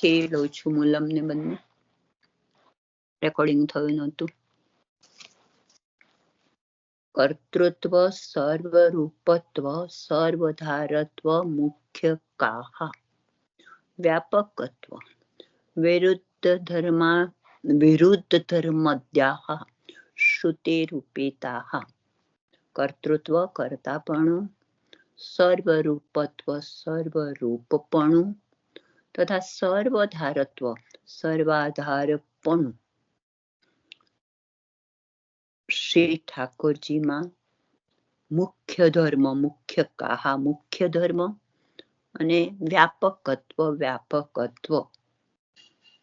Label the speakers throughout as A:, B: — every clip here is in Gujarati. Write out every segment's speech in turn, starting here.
A: થી લઉં છું મૂલમ ને બંને. રેકોર્ડિંગ થયું નહોતું. કર્તૃત્વ, સર્વરૂપત્વ, સર્વધારત્વ, મુખ્ય કાહા, વ્યાપકત્વ, વિરુદ્ધ ધર્મદ્યાહ, શ્રુતિરૂપિતાહ. કર્તૃત્વ કર્તાપણું, સર્વરૂપત્વ સર્વરૂપપણું તથા સર્વધારત્વ સર્વાધારપણું શ્રી ઠાકોરજીમાં મુખ્ય ધર્મ, મુખ્ય કાહા મુખ્ય ધર્મ અને વ્યાપકત્વ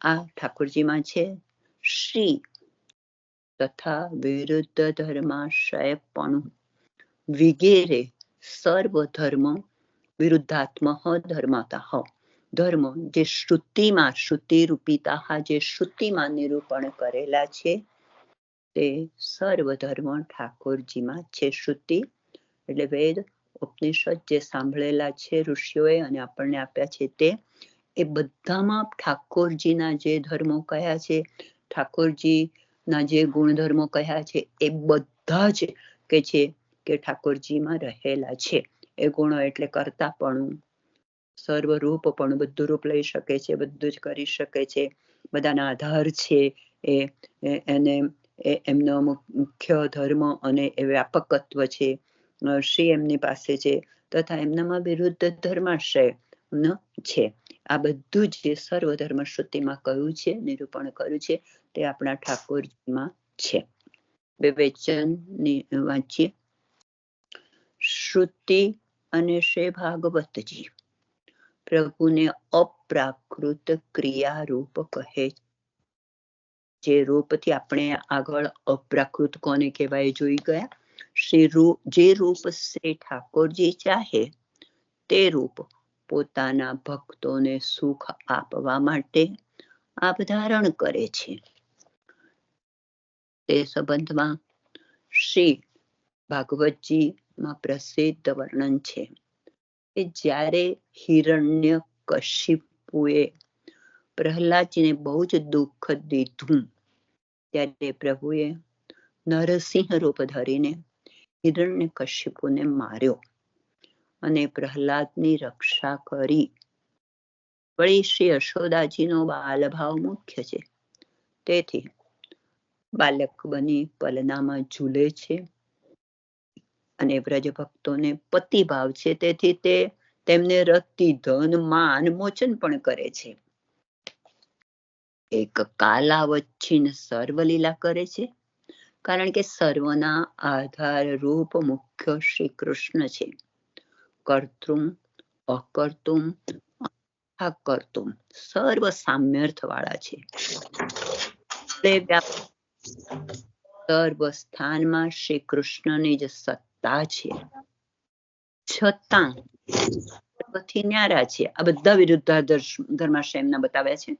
A: આ ઠાકોરજીમાં છે. શ્રી તથા વિરુદ્ધ ધર્માશ્રયપણું વિગેરે સર્વ ધર્મ વિરુદ્ધાત્મ ધર્મતઃ, ધર્મ જે શ્રુતિમાં શ્રુતિરૂપિતા જે શ્રુતિમાં નિરૂપણ કરેલા છે તે સર્વ ધર્મ ઠાકોરજીમાં છે. શ્રુતિ એટલે વેદ ઉપનિષદ જે સાંભળેલા છે ઋષિઓએ અને આપણને આપ્યા છે તે, એ બધામાં ઠાકોરજીના જે ધર્મો કયા છે, ઠાકોરજીના જે ગુણધર્મો કયા છે, એ બધા જ કે છે કે ઠાકોરજીમાં રહેલા છે. એ ગુણો એટલે કર્તાપણું, સર્વરૂપપણું, બધું રૂપ લઈ શકે છે, બધું જ કરી શકે છે, બધાના આધાર છે, એને એમનો મુખ્ય ધર્મ અને એ વ્યાપકત્વ છે, શ્રી એમની પાસે છે, તથા એમનામાં વિરુદ્ધ ધર્માશ્રય છે. આ બધું જ સર્વ ધર્મ શ્રુતિમાં કહ્યું છે, નિરૂપણ કર્યું છે, તે આપણા ઠાકોરજીમાં છે. વિવેચન વાંચીએ. શ્રુતિ અને શ્રી ભાગવતજી પ્રભુને અપ્રાકૃત ક્રિયારૂપ કહે. જે રૂપથી આપણે આગળ અપ્રાકૃત કોને કહેવાય જોઈ ગયા. જે રૂપ શ્રી ઠાકોરજી ચાહે તે રૂપ પોતાના ભક્તોને સુખ આપવા માટે આપ ધારણ કરે છે. તે સંબંધમાં શ્રી ભાગવતજીમાં પ્રસિદ્ધ વર્ણન છે કે જ્યારે હિરણ્યકશિપુએ પ્રહલાદજીને બહુ જ દુઃખ દીધું ત્યારે પ્રભુએ નરસિંહ રૂપ ધરીને હિરણ્યકશિપુને માર્યો અને પ્રહલાદની રક્ષા કરી. વળી શ્રી યશોદાજીનો બાલભાવ મુખ્ય છે, તેથી બાલક બની પલનામાં ઝૂલે છે અને વ્રજ ભક્તોને પતિભાવ છે, તેથી તે તેમને રતિ ધન માન મોચન પણ કરે છે. એક કાલાવચ્છિન્ન સર્વલીલા કરે છે, કારણ કે સર્વના આધાર રૂપ મુખ્ય શ્રી કૃષ્ણ છે. કર્તુમ અકર્તુમ અકર્તુમ સર્વ સામ્યર્થ વાળા છે. સર્વ સ્થાનમાં શ્રી કૃષ્ણની જ સત્તા છે, છતાં સર્વથી ન્યારા છે. આ બધા વિરુદ્ધ ધર્માશ્રય એમના બતાવ્યા છે.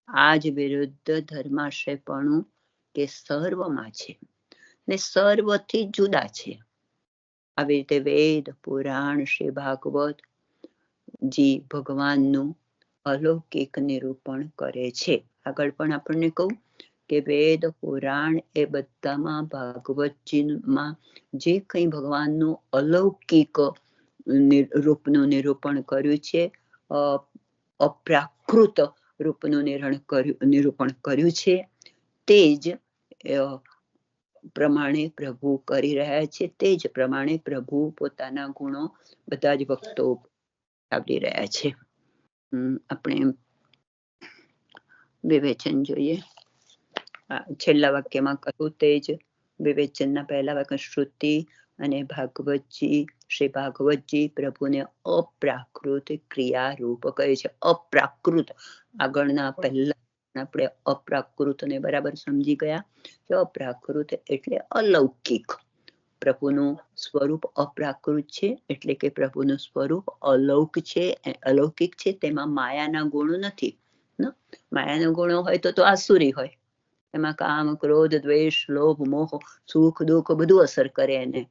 A: આ જ વિરુદ્ધ ધર્માશ્રયપણું કે સર્વમાં છે ને સર્વથી જુદા છે. આવી રીતે વેદ પુરાણ શ્રી ભાગવત જી ભગવાનનું અલૌકિક નિરૂપણ કરે છે. આગળ પણ આપણને કહું કે વેદ પુરાણ એ બધામાં ભાગવતજીમાં જે કંઈ ભગવાનનું અલૌકિક રૂપનું નિરૂપણ કર્યું છે, અપ્રાકૃત રૂપનું નિરૂપણ કર્યું છે, તે જ પ્રમાણે પ્રભુ કરી રહ્યા છે. તે જ પ્રમાણે પ્રભુ પોતાના ગુણો બધા જ ભક્તો આવડી રહ્યા છે. આપણે વિવેચન જોઈએ. છેલ્લા વાક્યમાં કહ્યું તે જ વિવેચનના પહેલા વાક્ય શ્રુતિ અને ભાગવતજી શ્રી ભાગવતજી પ્રભુને અપ્રાકૃત ક્રિયારૂપ કહે છે. અપ્રાકૃત આગળના પહેલા આપણે અપ્રાકૃતને બરાબર સમજી ગયા કે અપ્રાકૃત એટલે અલૌકિક. પ્રભુનું સ્વરૂપ અપ્રાકૃત છે, એટલે કે પ્રભુનું સ્વરૂપ અલૌકિક છે. તેમાં માયાના ગુણો નથી. માયાના ગુણો હોય તો આસુરી હોય. એમાં કામ ક્રોધ દ્વેષ લોભ મોહ સુખ દુઃખ બધું અસર કરે એને,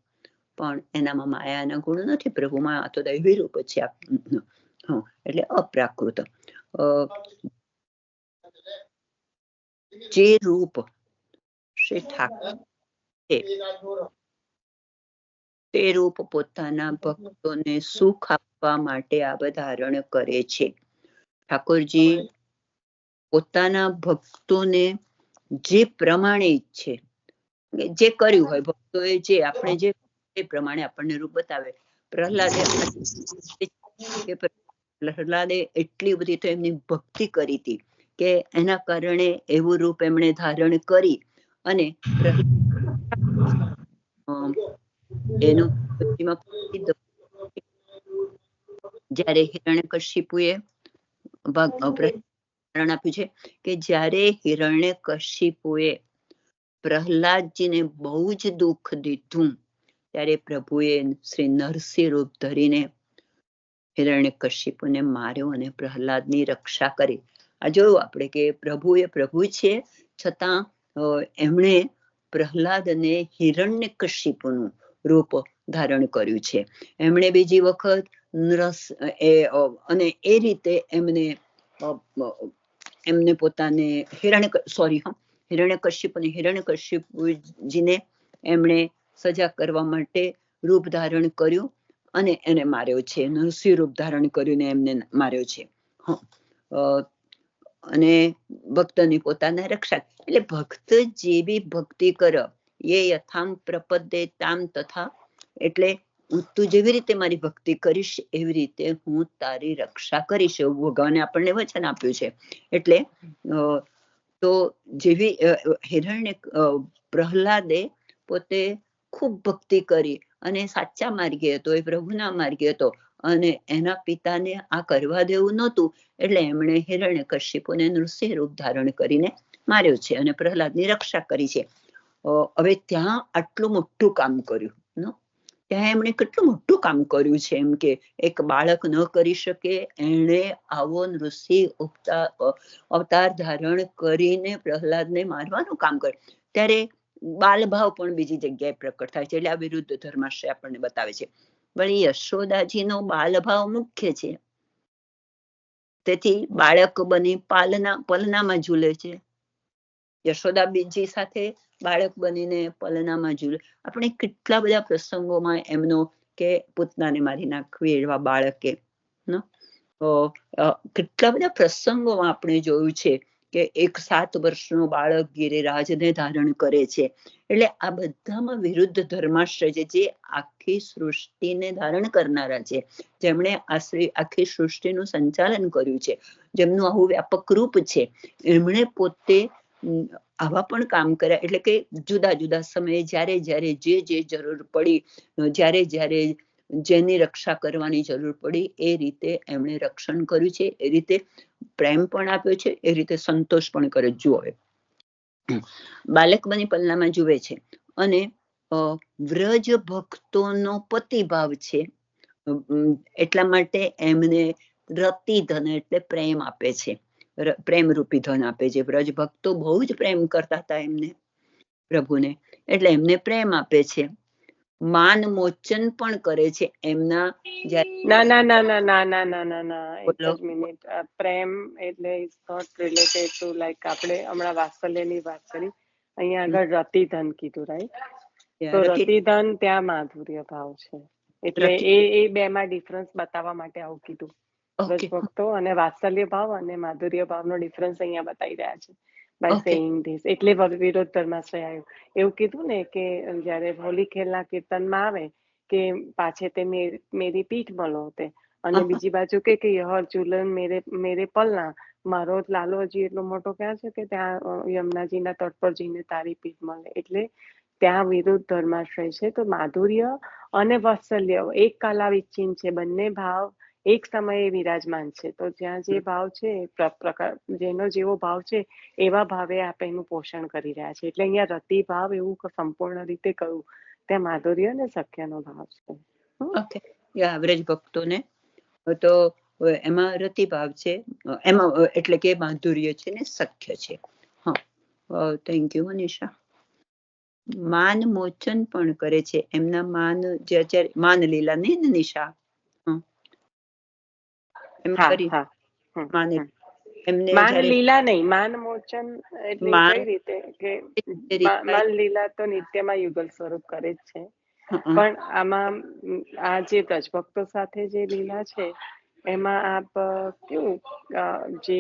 A: પણ એનામાં માયાના ગુણ નથી. પ્રભુમાં આ તો દૈવી રૂપ છે, એટલે અપ્રાકૃત. જે રૂપ શ્રી ઠાકોર છે તે રૂપ પોતાના ભક્તોને સુખ આપવા માટે અવધારણ કરે છે. ઠાકોરજી પોતાના ભક્તોને જે પ્રમાણે ઈચ્છે, જે કર્યું હોય ભક્તોએ, જે આપણે જે પ્રમાણે આપણને રૂપ બતાવે. પ્રહલાદે એટલી બધી તો એમની ભક્તિ કરી હતી કે એના કારણે એવું રૂપ એમણે ધારણ કરી અને એનું જ્યારે હિરણ્યકશિપુએ આપ્યું છે કે જ્યારે હિરણ્યકશિપુએ પ્રહલાદજીને બહુ જ દુઃખ દીધું ત્યારે પ્રભુએ શ્રી નરસિંહ રૂપ ધરીને હિરણ્યકશિપુને માર્યો અને પ્રહલાદની રક્ષા કરી. આ જોયું આપણે કે પ્રભુ એ પ્રભુ છે, છતાં એમણે પ્રહલાદ અને હિરણ્યકશિપુનું રૂપ ધારણ કર્યું છે. એમણે બીજી વખત અને એ રીતે એમને પોતાને હિરણ્યકશિપુજીને એમણે સજા કરવા માટે રૂપ ધારણ કર્યું અને એને માર્યો છે. નરસિંહ રૂપ ધારણ કર્યું ને એમને માર્યો છે. અને ભક્તની પોતાના રક્ષા, એટલે ભક્ત જેવી ભક્તિ કર એ યથામ પ્રપદે તામ તથા, એટલે તું જેવી રીતે મારી ભક્તિ કરીશ એવી રીતે હું તારી રક્ષા કરીશ, એવું ભગવાને આપણને વચન આપ્યું છે. એટલે તો જેવી પ્રહલાદે પોતે ખૂબ ભક્તિ કરી અને સાચા માર્ગે હતો, એ પ્રભુના માર્ગે હતો અને એના પિતાને આ કરવા દેવું નહોતું, એટલે એમણે હિરણ્યકશિપુને નૃસિંહ રૂપ ધારણ કરીને માર્યો છે અને પ્રહલાદની રક્ષા કરી છે. હવે ત્યાં આટલું મોટું કામ કર્યું, ત્યાં એમણે કેટલું મોટું કામ કર્યું છે. એમ કે એક બાળક ન કરી શકે, એણે આવો નૃસિંહ અવતાર ધારણ કરીને પ્રહલાદને મારવાનું કામ કર્યું. ત્યારે બાલભાવ પણ બીજી જગ્યાએ પ્રકટ થાય છે, એટલે આ વિરુદ્ધ ધર્માશ્રય આપણને બતાવે છે. પણ યશોદાજીનો બાલભાવ મુખ્ય છે, તેથી બાળક બની પલનામાં ઝૂલે છે. યશોદાબીજી સાથે બાળક બનીને પલનામાં ઝૂલે. આપણે કેટલા બધા પ્રસંગોમાં એમનો કે પૂતનાને મારી નાખવી એવા બાળકે, કેટલા બધા પ્રસંગોમાં આપણે જોયું છે કે એક 7 વર્ષનું બાળક ગિરિરાજને ધારણ કરે છે. એટલે આ બધામાં વિરુદ્ધ ધર્માશ્રય છે, જે આખી સૃષ્ટિને ધારણ કરનારા છે, જેમણે આખી સૃષ્ટિનું સંચાલન કર્યું છે, જેમનું આવું વ્યાપક રૂપ છે. એમણે પોતે આવા પણ કામ કર્યા, એટલે કે જુદા જુદા સમયે જ્યારે જ્યારે જે જરૂર પડી, જ્યારે જેની રક્ષા કરવાની જરૂર પડી, એ રીતે એમણે રક્ષણ કર્યું છે. એ રીતે પ્રેમ પણ આપ્યો છે, એ રીતે સંતોષ પણ કર્યો. જુઓ, બાલક બની પલનામાં જુએ છે અને વ્રજ ભક્તોનો પતિભાવ છે, એટલા માટે એમને રતિધન એટલે પ્રેમ આપે છે, પ્રેમ રૂપી ધન આપે છે. વ્રજ ભક્તો બહુ જ પ્રેમ કરતા હતા એમને, પ્રભુને, એટલે એમને પ્રેમ આપે છે. માન મોચન પણ કરે છે એમના.
B: એક જ મિનિટ. પ્રેમ એટલે is not related to like આપણે હમણાં વાત્સલ્યની વાત કરી, અહીંયા આગળ રતિધન કીધું, રાઈટ? તો રતિધન ત્યાં માધુર્ય ભાવ છે, એટલે એ બેમાં ડિફરન્સ બતાવવા માટે આવું કીધું. વ્રજ ભક્તો અને વાત્સલ્ય ભાવ અને માધુર્ય ભાવનો ડિફરન્સ અહીંયા બતાવી રહ્યા છે બાય સેઇંગ ધીસ. એટલે વિરોધ ધર્માશ્રય આવ્યું. એવું કીધું ને કે જયારે હોલી ખેલના કીર્તનમાં આવે કે પાછે તે મેરી પીઠ મળો તે, અને બીજી બાજુ કે યહર ઝૂલન મેરે પલના, મારો લાલો હજી એટલો મોટો ક્યાં છે કે ત્યાં યમુનાજીના તટ પર જઈને તારી પીઠ મળે. એટલે ત્યાં વિરુદ્ધ ધર્માશ્રય છે. તો માધુર્ય અને વાત્સલ્ય એક કાલા વિચ્છિન્ન છે, બંને ભાવ એક સમયે વિરાજમાન છે. તો જ્યાં જે ભાવ છે, જેનો જેવો ભાવ છે એવા ભાવે આપણે એનું પોષણ કરી રહ્યા છે. એટલે અહીંયા રતિ ભાવ એવું સંપૂર્ણ રીતે કહ્યું, ત્યાં માધુર્ય અને સખ્યનો ભાવ છે.
A: વ્રજ ભક્તોને તો એમાં રતિ ભાવ છે, એમાં એટલે કે માધુર્ય છે ને સખ્ય છે. Thank you Manisha. માન મોચન પણ કરે છે એમના માન, જે અત્યારે માન લીલા નહીં ને નિશા, એમ કરી
B: માન લીલા નહીં, માન મોચન એટલે કઈ રીતે કે માન લીલા તો નિત્યમાં યુગલ સ્વરૂપ કરે જ છે, પણ આમાં આ જે પ્રજભક્તો સાથે જે લીલા છે એમાં આપ કેવું જે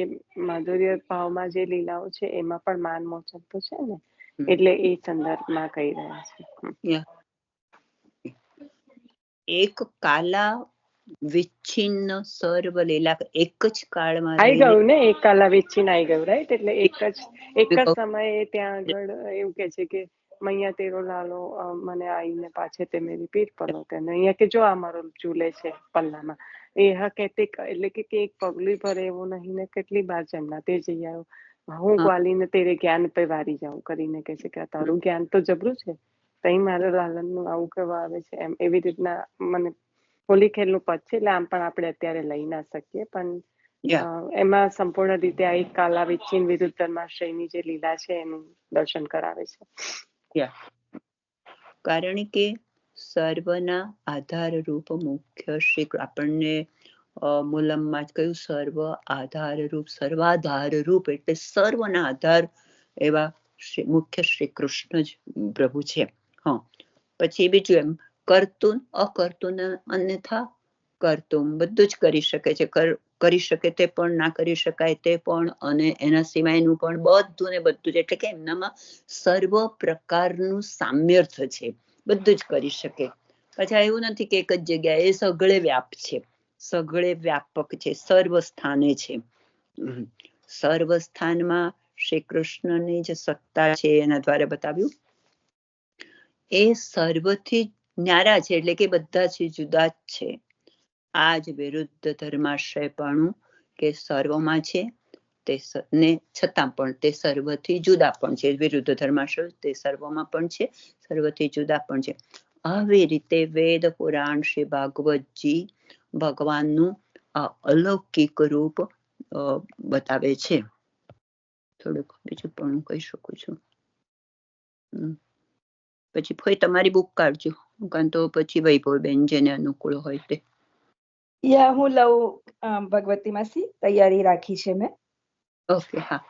B: માધુર્ય ભાવમાં જે લીલાઓ છે એમાં પણ માન મોચન તો છે ને, એટલે એ સંદર્ભમાં કહી રહ્યા છે.
A: એક કાલા વિચ્છિન્ન સર્વ લીલા એક જ કાળમાં
B: આવી ગયું ને, એક કાલા વિચ્છિન્ન આવી ગયું, રાઈટ? એટલે એક જ સમયે ત્યાં આગળ એવું કે છે કે મૈયા તેરો લાલો મને આઈને પાછે તે મેરી પીઠ પર હોતે, અહીંયા કે જો આ મારો ઝૂલે છે પલ્લામાં, એ હા કહેતે એટલે કે એક પગલું ભરે એવું નહીં ને કેટલી વાર જમના તે જઈ આવ્યો, હું ગ્વાલીને તેરે જ્ઞાન પે વારી જાઉં કરીને કે છે કે તારું જ્ઞાન તો જબરું છે, તઈ મારા લાલનનું આવું કહેવા આવે છે એમ. એવી રીતના મને હોલી ખેલનું પદ છે, એટલે આમ પણ આપણે અત્યારે લઈ ના શકીએ, પણ એમાં સંપૂર્ણ રીતે આ એક કાલા વિચ્છિન્ન વિરુદ્ધ ધર્માશ્રયની જે લીલા છે એનું દર્શન કરાવે છે.
A: કારણ કે સર્વના આધાર રૂપ મુખ્ય શ્રી, આપણને મૂલમમાં જ કહ્યું સર્વ આધાર રૂપ, સર્વાધાર રૂપ એટલે સર્વના આધાર એવા મુખ્ય શ્રી કૃષ્ણ જ પ્રભુ છે. હા, પછી બીજું એમ કરતું અકર્તું અન્યથા કરતું બધું જ કરી શકે છે, કરી શકે તે પણ, ના કરી શકાય તે પણ, અને એના સિવાયનું પણ બધું ને બધું જ, એટલે કે એમનામાં સર્વ પ્રકારનું સામર્થ્ય છે, બધું જ કરી શકે. પછી એવું નથી કે એક જ જગ્યાએ, એ સગળે વ્યાપ છે, સગળે વ્યાપક છે, સર્વ સ્થાને છે. સર્વ સ્થાનમાં શ્રી કૃષ્ણની જે સત્તા છે એના દ્વારા બતાવ્યું, એ સર્વથી ન્યારા છે, એટલે કે બધાથી જુદા જ છે. આ જ વિરુદ્ધ ધર્માશ્રયપણું કે સર્વમાં છે તે ને છતાં પણ તે સર્વથી જુદા પણ છે. વિરુદ્ધ ધર્માશ્રય તે સર્વમાં પણ છે, સર્વથી જુદા પણ છે. આવી રીતે વેદ પુરાણ શ્રી ભાગવતજી ભગવાનનું આ અલૌકિક રૂપ બતાવે છે. થોડુંક બીજું પણ હું કહી શકું છું. પછી ફોઈ તમારી બુક કાઢજો, કારણ તો પછી વૈભવબેન જેને અનુકૂળ હોય તે.
C: હું લઉં ભગવતી માસી, તૈયારી રાખી છે મેં.
A: ઓકે, હા.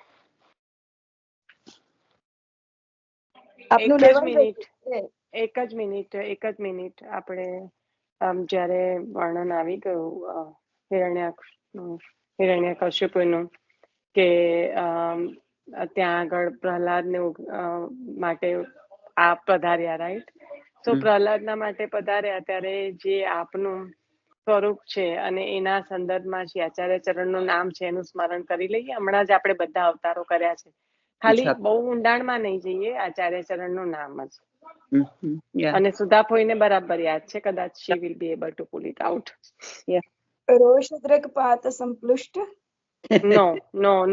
B: એક જ મિનિટ આપણે જ્યારે વર્ણન આવી ગયું હિરણ્યકશ્યપનું કે ત્યાં આગળ પ્રહલાદને માટે આપ પધાર્યા, રાઈટ? તો પ્રહલાદના માટે પધાર્યા ત્યારે જે આપનું સ્વરૂપ છે અને એના સંદર્ભમાં જે આચાર્ય ચરણનું નામ છે એનું સ્મરણ કરી લઈએ. હમણાં જ આપણે બધા અવતારો કર્યા છે, ખાલી બહુ ઊંડાણમાં નહીં જઈએ, આચાર્ય ચરણનું નામ જ. અને સુધાફોઈને બરાબર યાદ છે, કદાચ she will be able to pull it out.
C: રોષદ્રકપાત સંપ્લુષ્ટ.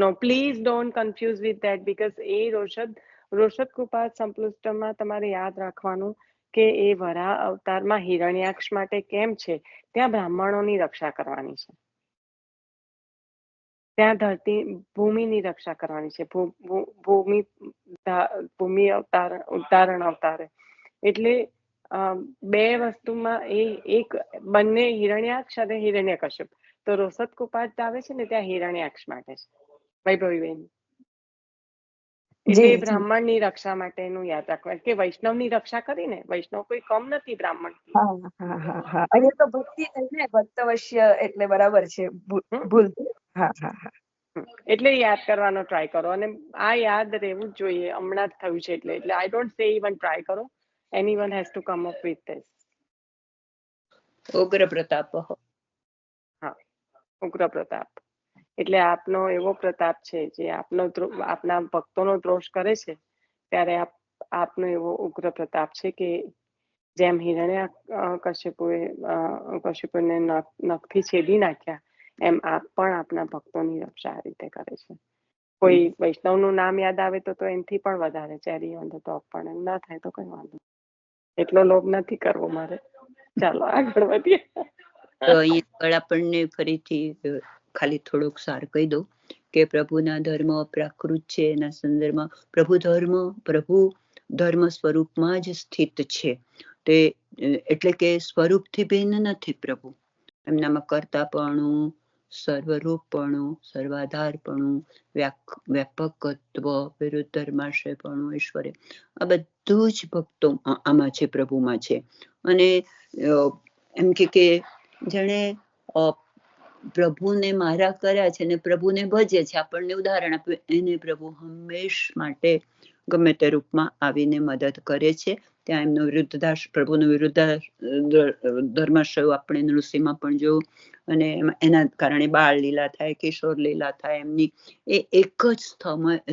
B: No, please don't confuse with that, because એ રોષદકુપાત સંપ્લુષ્ટમાં તમારે યાદ રાખવાનું કે એ વરાહ અવતારમાં હિરણ્યાક્ષ માટે કેમ છે, ત્યાં બ્રાહ્મણોની રક્ષા કરવાની છે, ત્યાં ધરતી ભૂમિની રક્ષા કરવાની છે, ભૂમિ ઉદ્ધારણ અવતારે. એટલે બે વસ્તુમાં એક બંને હિરણ્યાક્ષ અને હિરણ્યકશ્યપ. તો રોષદકુપાત આવે છે ને ત્યાં હિરણ્યાક્ષ માટે છે, વૈભવીબેન. એટલે બ્રાહ્મણની રક્ષા માટેનું યાદ રાખવાનું કે વૈષ્ણવની રક્ષા કરીને, વૈષ્ણવ કોઈ કમ નથી બ્રાહ્મણ.
C: અહીંયા તો ભક્તિ થઈને ભક્તવશ્ય એટલે બરાબર છે, ભૂલ.
B: એટલે યાદ કરવાનો ટ્રાય કરો, અને આ યાદ રહેવું જ જોઈએ. હમણાં જ થયું છે એટલે I don't say even try કરો, anyone has to come up with this.
A: Ugra Pratap.
B: હા, ઉગ્ર પ્રતાપ એટલે આપનો એવો પ્રતાપ છે જે આપના ભક્તોનો દ્રોષ કરે છે ત્યારે આપનો એવો ઉગ્ર પ્રતાપ છે કે જેમ હિરણ્યકશ્યપુને નખથી છેદી નાખ્યા, એમ આપ પણ આપના ભક્તોની રક્ષા આ રીતે કરે છે. કોઈ વૈષ્ણવનું નામ યાદ આવે તો એનાથી પણ વધારે ચેરી વાંધો તો પણ એમ ના થાય તો કઈ વાંધો, એટલો લોભ નથી કરવો મારે. ચાલો આગળ વધીએ.
A: તો અહીંયા આપણને ફરીથી ખાલી થોડોક સાર કહી દઉં કે પ્રભુના ધર્મ પ્રાકૃત છે, એના સંદર્ભમાં પ્રભુ ધર્મ સ્વરૂપમાં જ સ્થિત છે. તે એટલે કે સ્વરૂપથી ભિન્ન નથી પ્રભુ. એમનામાં કર્તાપણું, સર્વરૂપપણું, સર્વાધારપણું, વ્યાપકત્વ, વિરુદ્ધ ધર્માશ્રયપણું, ઐશ્વર્ય, આ બધું જ ભક્તો આમાં છે, પ્રભુમાં છે. અને એમ કે જેણે પ્રભુને મારા કર્યા છે ને પ્રભુને ભજે છે, આપણને ઉદાહરણ આપ્યું, એને પ્રભુ હંમેશ માટે ગમે તે રૂપમાં આવીને મદદ કરે છે. ત્યાં એમનો પ્રભુનો વિરુદ્ધ ધર્માશ્રય આપણે નૃસિંહમાં પણ જોયું, અને એના કારણે બાળ લીલા થાય, કિશોર લીલા થાય, એમની એ એક જ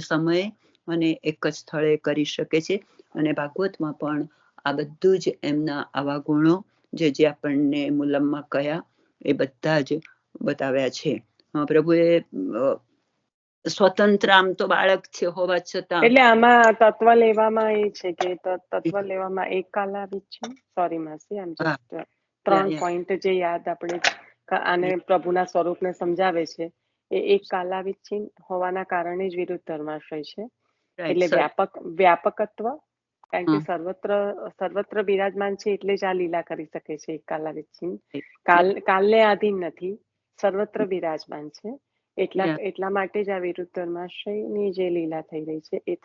A: સમયે અને એક જ સ્થળે કરી શકે છે. અને ભાગવતમાં પણ આ બધું જ એમના આવા ગુણો જે આપણને મૂલમમાં કયા એ બધા જ બતાવ્યા છે. પ્રભુએ સ્વતંત્ર આમ તો બાળક છે હોવા છતાં,
B: એટલે આમાં તત્વ લેવામાં એ છે કે તત્વ લેવામાં એક કાલાવીત છે. સોરી માસી, આમ જસ્ટ 3 પોઈન્ટ જે યાદ આપણે આને પ્રભુના સ્વરૂપને સમજાવે છે, એ એક કાલાવીત ચિહ્ન હોવાના કારણે જ વિરુદ્ધ ધર્માશ્રય છે. એટલે વ્યાપકત્વ, કારણ કે સર્વત્ર બિરાજમાન છે એટલે જ આ લીલા કરી શકે છે. એક કાલાવીત ચિહ્ન કાલને આધીન નથી, સર્વત્ર બિરાજમાન છે. એટલા માટે જ આ વિરુદ્ધ ધર્માશ્રયની જે લીલા થઈ રહી છે એ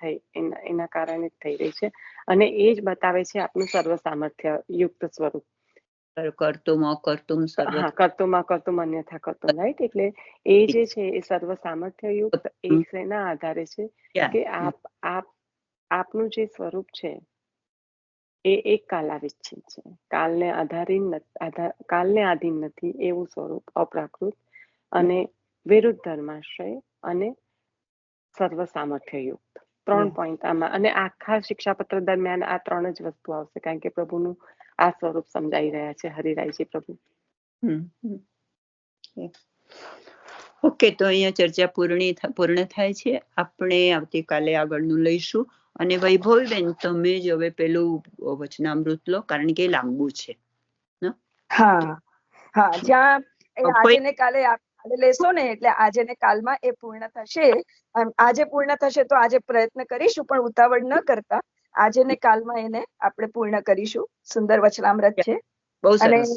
B: એના કારણે જ થઈ રહી છે. અને એ જ બતાવે છે આપનું સર્વ સામર્થ્ય યુક્ત સ્વરૂપ. કર્તુમ અન્યથા કર્તુમ, રાઈટ. એટલે એ જે છે એ સર્વ સામર્થ્ય યુક્ત, એ શેના આધારે છે કે આપનું જે સ્વરૂપ છે એ એક કાલાવીત છે, કાલને આધીન નથી એવું સ્વરૂપ, અપ્રાકૃત અને વિરુદ્ધ ધર્માશ્રય અને સર્વ સામર્થ્ય યુક્ત. 3 પોઈન્ટ આમાં, અને આખા શિક્ષાપત્ર દરમિયાન આ 3 જ વસ્તુ આવશે, કારણ કે પ્રભુનું આ સ્વરૂપ સમજાઈ રહ્યા છે હરિરાયજી પ્રભુ.
A: ઓકે, તો અહીંયા ચર્ચા પૂર્ણ થાય છે. આપણે આવતીકાલે આગળનું લઈશું. અને વૈભવીબેન, તમે જ હવે પેલું વચનામૃત લો, કારણ કે લાંબુ છે.
C: હા, જ્યાં આજે ને કાલે લેશો ને, એટલે આજે ને કાલમાં એ પૂર્ણ થશે. આજે પૂર્ણ થશે તો આજે પ્રયત્ન કરીશું, પણ ઉતાવળ ન કરતા આજે ને કાલમાં એને આપણે પૂર્ણ કરીશું. સુંદર વચનામૃત છે.
A: બહુ સરસ.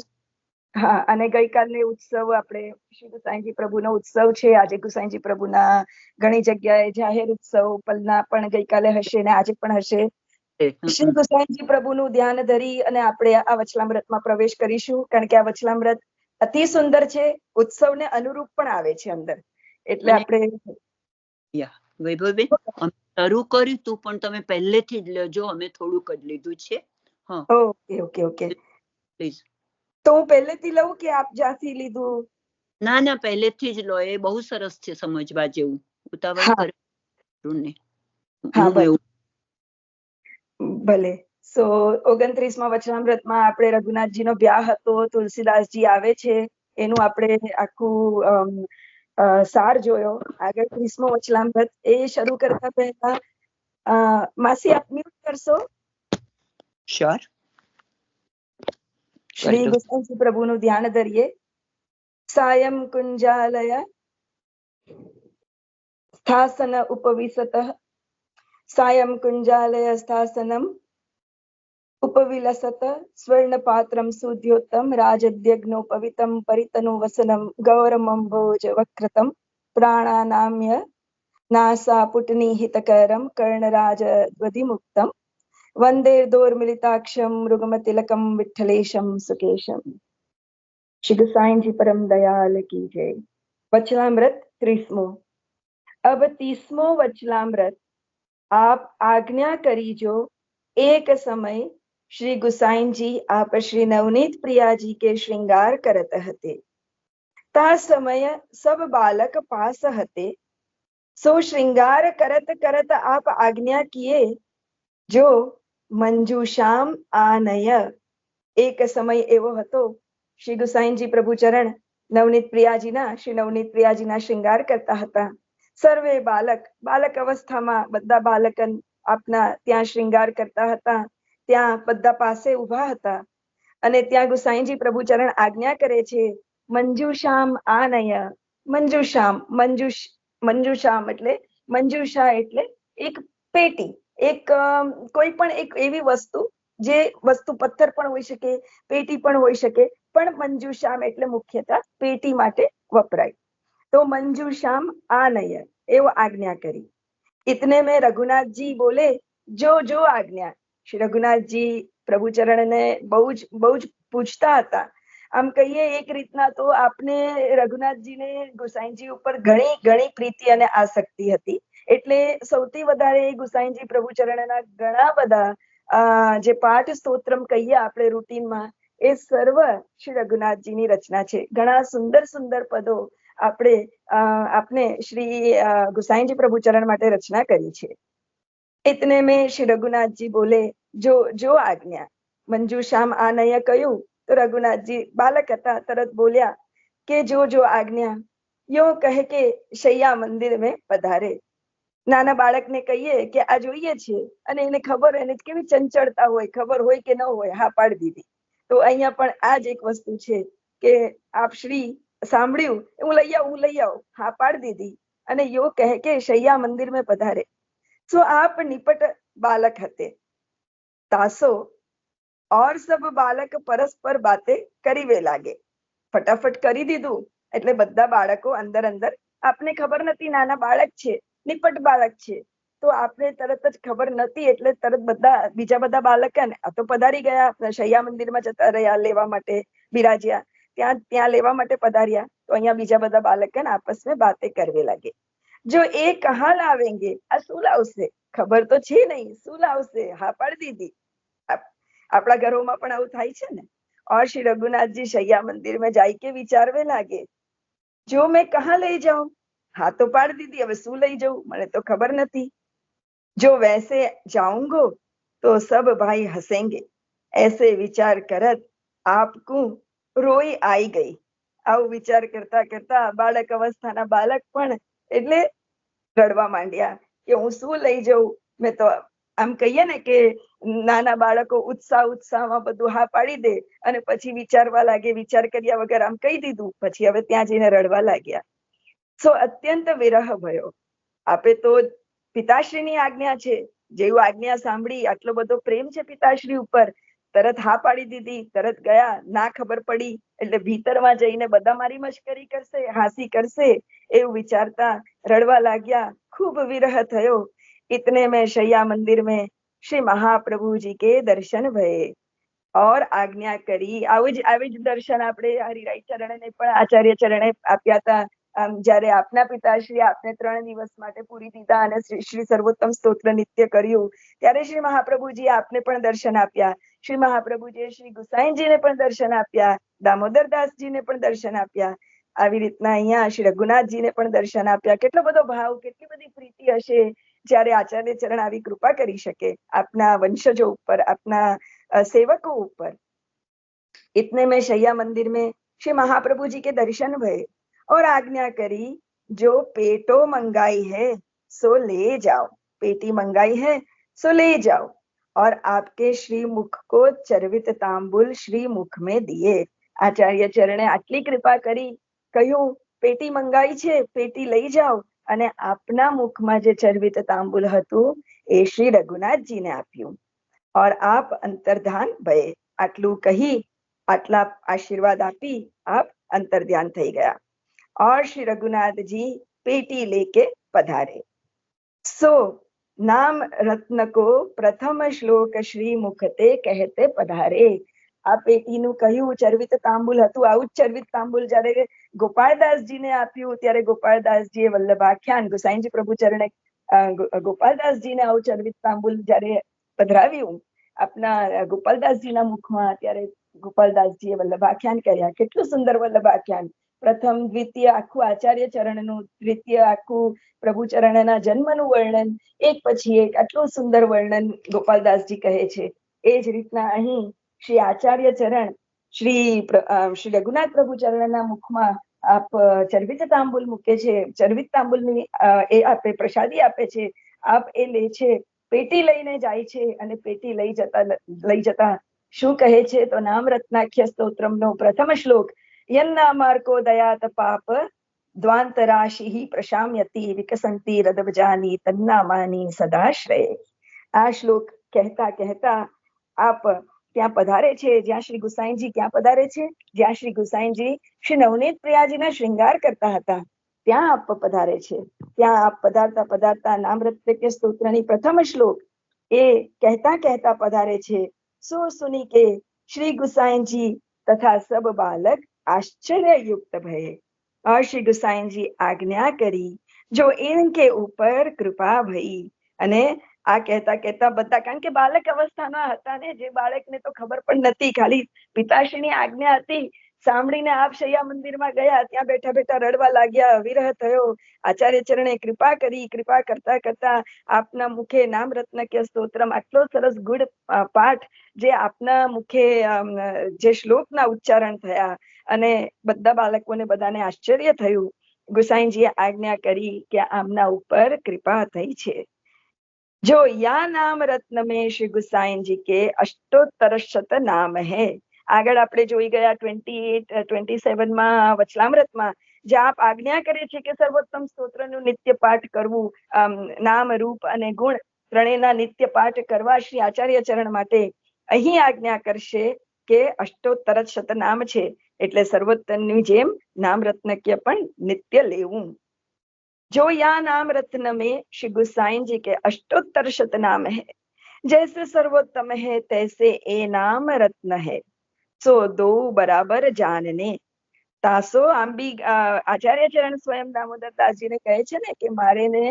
C: હા, અને ગઈકાલને ઉત્સવ આપણે શ્રી ગુસાઈજી પ્રભુનો ઉત્સવ છે. આજે ગુસાઈજી પ્રભુના ઘણી જગ્યાએ જાહેર ઉત્સવ પલના પણ ગઈકાલે હશે ને આજે પણ હશે. શ્રી ગુસાઈજી પ્રભુનું ધ્યાન ધરી અને આપણે આ વચનામૃતમાં પ્રવેશ કરીશું, કારણ કે આ વચનામૃત અતિ સુંદર છે, ઉત્સવને અનુરૂપ પણ આવે છે અંદર. એટલે આપણે
A: વૈભવબેન શરૂ કર્યું તું, પણ તમે પહેલેથી જ લેજો, અમે થોડુંક જ લીધું છે.
C: Okay please. તો હું પહેલેથી લઉં કે આપ જ્યાંથી લીધું?
A: ના, પહેલેથી જ લો, એ બહુ સરસ છે, સમજવા જેવું. ઉતાવળ કરે
C: ભલે. 29માં વચનામૃતમાં આપણે રઘુનાથજીનો બ્યાહ હતો, તુલસીદાસજી આવે છે, એનું આપણે આખું સાર જોયો. આગળ 30મો વચનામૃત એ શરૂ કરતા પહેલા માસી આપ મ્યુટ કરશો?
A: શ્યોર.
C: શ્રી ગુસાઈજી પ્રભુનું ધ્યાન ધરીએ. સાયં કુંજાલય સ્થાસન ઉપવિશત, સાયં કુંજાલય સ્થાસનમ ઉપવિલસત, સ્વર્ણપાત્રમ સુદ્યોતમ, રાજદ્યગ્નોપવિતમ પરિતનુ વસનમ, ગૌરમંભોજ વક્રતમ, પ્રાણાનામ્ય નાસા પુટનિહિતકરમ, કર્ણરાજધ્વધિમુક્તમ, વંદેર્દોર્મિલિતાક્ષમ, મૃગમતિલકમ, વિઠ્ઠલેશમ સુકેશમ. શ્રી गुसाई जी परम दयाल की जय. वचनामृत 30मो. अब 30मो वचनामृत. आप आज्ञा करीजो, एक समय श्री गुसाई जी आप श्री नवनीत प्रिया जी के श्रृंगार करत हते. ता समय सब बालक पास हते. सो श्रृंगार करत करत आप आज्ञा किए, जो मंजूशाम आनय. एक समय एवो હતો, શ્રી ગુસાઈજી પ્રભુ ચરણ નવનીત પ્રિયાજીના શ્રૃંગાર કરતા હતા. સર્વે બાલક અવસ્થામાં બધા બાલકન આપના ત્યાં શ્રૃંગાર કરતા હતા. ત્યાં બધા પાસે ઉભા હતા. અને ત્યાં ગુસાઈજી પ્રભુ ચરણ આજ્ઞા કરે છે, મંજુશામ આનય. મંજુશામ એટલે મંજુષા એટલે એક પેટી, એક કોઈ પણ એક એવી વસ્તુ, જે વસ્તુ પથ્થર પણ હોઈ શકે, પેટી પણ હોઈ શકે, પણ મંજુશામ એટલે મુખ્યતઃ પેટી માટે વપરાય. तो मंजूषाम आनय एवं आज्ञा करी। इतने में रघुनाथ जी बोले जो जो आज्ञा। श्री रघुनाथ जी પ્રભુચરણ ને બહુ જ પૂછતા હતા. આમ કહીએ એક રીતના તો આપને રઘુનાથજીને ગુસાઈજી ઉપર ઘણી ઘણી પ્રીતિ અને આસક્તિ હતી, એટલે સૌથી વધારે ગુસાઈજી પ્રભુચરણના ઘણા બધા જે પાઠ સ્તોત્રમ કહીએ આપણે રૂટીનમાં, એ સર્વ શ્રી રઘુનાથજીની રચના છે. ઘણા સુંદર સુંદર પદો આપને શ્રી ગુસાઈજી પ્રભુચરણ માટે રચના કરી છે. इतने में श्री रघुनाथ जी बोले जो जो आज्ञा। मंजूषाम आनय कहूं तो रघुनाथ जी बालक था, तरत बोलिया के जो जो आज्ञा। यो कहे के शैया मंदिर में पधारे। नाना बालक ने कहिए कि आ જોઈએ છે અને એને ખબર, એને કેવી ચંચળતા હોય, ખબર હોય કે ન હોય, હા પાડી દીધી. તો અહીંયા પણ આ જ એક વસ્તુ છે કે આપ શ્રી સાંભળ્યું, હું લઈ આવું, હા પાડી દીધી. અને યો કહે કે શૈયા મંદિર में पधारे। सो आप निपट बालक हते तासो और सब बालक परस्पर बातें करीवे लागे। फटाफट करी दीधું એટલે બધા બાળકો અંદર અંદર, આપને ખબર નથી નાના બાળક છે, નિપટ બાળક છે, તો આપને તરત જ ખબર નથી એટલે તરત બધા બીજા બધા બાળક આ તો પધારી ગયા, શૈયા મંદિરમાં જતા રહ્યા લેવા માટે, બિરાજ્યા ત્યાં લેવા માટે પધાર્યા, તો અહીંયા બીજા બધા બાળક આપસ में बातें करवे लागे। जो ए कहा लावेंगे, आ શું લાવશે, ખબર તો છે નહીં, શું લાવશે, હા પાડી દીધી. આપણા ઘરોમાં પણ આવું થાય છે ને. और श्री रघुनाथ जी शैया मंदिर में जाई के विचारवे लागे, जो मैं कहा ले जाऊं, हाँ तो पाड़ दीदी, अब શું લઈ जाऊं, મને तो खबर નથી। जो वैसे जाऊंगो तो सब भाई हंसेंगे, ऐसे विचार करत आपको रोई आई गई। આવું વિચાર કરતા કરતા બાળક અવસ્થાના બાળક પણ એટલે રડવા માંડ્યા કે હું શું લઈ જાઉં, મેં તો આમ કહીએ ને કે નાના બાળકો ઉત્સાહમાં બધું હા પાડી દે અને પછી વિચારવા લાગે, વિચાર કર્યા વગર આમ કહી દીધું, પછી હવે ત્યાં જઈને રડવા લાગ્યા. સો અત્યંત વિરહ ભયો। આપે તો પિતાશ્રીની આજ્ઞા છે, જેવું આજ્ઞા સાંભળી, આટલો બધો પ્રેમ છે પિતાશ્રી ઉપર, તરત હા પાડી દીધી, તરત ગયા, ના ખબર પડી એટલે ભીતરમાં જઈને બધા મારી મશ્કરી કરશે, હાસી કરશે, એવું વિચારતા રડવા લાગ્યા। खूब विरह થયો। इतने में शैया मंदिर में श्री महाप्रभु जी के दर्शन भये और आज्ञा करी। આવી જ દર્શન આપણે હરિરાય ચરણને પણ આચાર્ય ચરણે આપ્યા હતા। જ્યારે આપના પિતાશ્રી આપને 3 દિવસ માટે પૂરી દીધા અને શ્રી સર્વોત્તમ સ્તોત્ર નિત્ય કર્યું, ત્યારે શ્રી મહાપ્રભુજી આપને પણ દર્શન આપ્યા। શ્રી મહાપ્રભુજીએ શ્રી ગુસાઈજીને પણ દર્શન આપ્યા, દામોદરદાસજીને પણ દર્શન આપ્યા। આવી રીતના અહીંયા શ્રી રઘુનાથજીને પણ દર્શન આપ્યા। કેટલો બધો ભાવ, કેટલી બધી પ્રીતિ હશે જ્યારે આચાર્ય ચરણ આવી કૃપા કરી શકે આપના વંશજો ઉપર, આપના सेवकों ऊपर। इतने में शैया मंदिर में श्री महाप्रभु जी के दर्शन भये और आज्ञा करी, जो पेटो मंगाई है सो ले जाओ। पेटी मंगाई है सो ले जाओ। और आपके श्री मुख को चर्वित तांबुल श्री मुख में दिए। आचार्य चरणे आटली कृपा करी, કહ્યું પેટી મંગાઈ છે, પેટી લઈ જાઓ, અને આપના મુખમાં જે ચર્વિત તાંબુલ હતું એ શ્રી રઘુનાથજીને આપ્યું। और आप अंतर्धान भये। आटलू कही, आटला आशीर्वाद आपी आप अंतर्ध्यान थई गया। और श्री रघुनाथ जी पेटी लेके पधारे। सो नाम रत्न को प्रथम श्लोक श्री मुखते कहते पधारे। આ પેટીનું કહ્યું ચર્વિત તાંબુલ હતું, આવું જ ચર્વિત તાંબુલ જયારે ગોપાળદાસજીને આપ્યું ત્યારે ગોપાળદાસજીએ વલ્લભાખ્યાન, ગુસાઈજી પ્રભુ ચરણે ગોપાળદાસજીને આવું ચર્વિત તાંબુલ જયારે પધરાવ્યું આપના ગોપાલદાસજીના મુખમાં, ત્યારે ગોપાલદાસજીએ વલ્લભાખ્યાન કર્યા। કેટલું સુંદર વલ્લભાખ્યાન! પ્રથમ દ્વિતીય આખું આચાર્ય ચરણનું, દ્વિતીય આખું પ્રભુ ચરણના જન્મનું વર્ણન, એક પછી એક આટલું સુંદર વર્ણન ગોપાલદાસજી કહે છે। એ જ રીતના અહીં શ્રી આચાર્ય ચરણ શ્રી રઘુનાથ પ્રભુ ચરણના મુખમાં આપ ચર્વિત તાંબુલ મૂકે છે, ચર્વિત તાંબુલની એ આપે પ્રસાદી આપે છે, આપ એ લે છે, પેટી લઈને જાય છે, અને પેટી લઈ જતા શું કહે છે તો નામ રત્નાખ્ય સ્તોત્રમનો પ્રથમ શ્લોક, યન્નામાર્કો દયાત પાપ દ્વાંતરાશિ પ્રશામ્યતિ વિકસંતિ રદવજાની તન્નામાની સદાશ્રય। આ શ્લોક કહેતા કહેતા આપ ત્યાં પધારે છે જ્યાં શ્રી ગુસાઈજી ક્યાં પધારે છે, જ્યાં શ્રી ગુસાઈજી શ્રી નવનીત પ્રિયાજીના શ્રૃંગાર કરતા હતા ત્યાં આપ પધારે છે. ત્યાં આપ પધારતા પધારતા નામરત્ન સ્તોત્રની પ્રથમ શ્લોક એ કહેતા કહેતા પધારે છે, સો સુની કે શ્રી ગુસાઈજી તથા સબ બાલક आश्चर्य युक्त भये और श्री गुसाई जी आज्ञा કરી જો इनके ऊपर कृपा भई. અને આ કહેતા કહેતા બધા, કારણ કે બાલક અવસ્થાના હતા ને, જે બાળકને તો ખબર પણ નથી, ખાલી પિતાશ્રીની આજ્ઞા હતી સાંભળીને આપ શૈયા મંદિરમાં ગયા, ત્યાં બેઠા બેઠા રડવા લાગ્યા, વિરહ થયો. આચાર્ય ચરણે કૃપા કરી. કૃપા કરતા કરતા આપના મુખે નામ રત્ન કે સ્તોત્રમ, આટલો સરસ ગુડ પાઠ જે આપના મુખે જે શ્લોકના ઉચ્ચારણ થયા અને બધા બાળકોને બધાને આશ્ચર્ય થયું. ગુસાઈજીએ આજ્ઞા કરી કે આમના ઉપર કૃપા થઈ છે. જો યા નામ રત્ન में श्री गुसाईजी के अष्टोत्तर शत नाम है. આગળ આપણે જોઈ ગયા 28, 27 માં વચલામૃતમાં જે આપ આજ્ઞા કરે છે કે સર્વોત્તમ સ્તોત્રનું નિત્ય પાઠ કરવું, નામ રૂપ અને ગુણ ત્રણેયના નિત્ય પાઠ કરવા શ્રી આચાર્ય ચરણ માટે અહીં આજ્ઞા કરશે કે અષ્ટોત્તર શત નામ છે, એટલે સર્વોત્તમની જેમ નામ રત્નક્ય પણ નિત્ય લેવું. जो या नाम रत्न में श्री गुसाई जी के अष्टोत्तर शत नाम है, जैसे सर्वोत्तम है तैसे ए नाम रत्न है, सो दो बराबर जानने. તાસો આમ બી આચાર્ય ચરણ સ્વયં દામોદર દાસજીને કહે છે ને કે મારે ને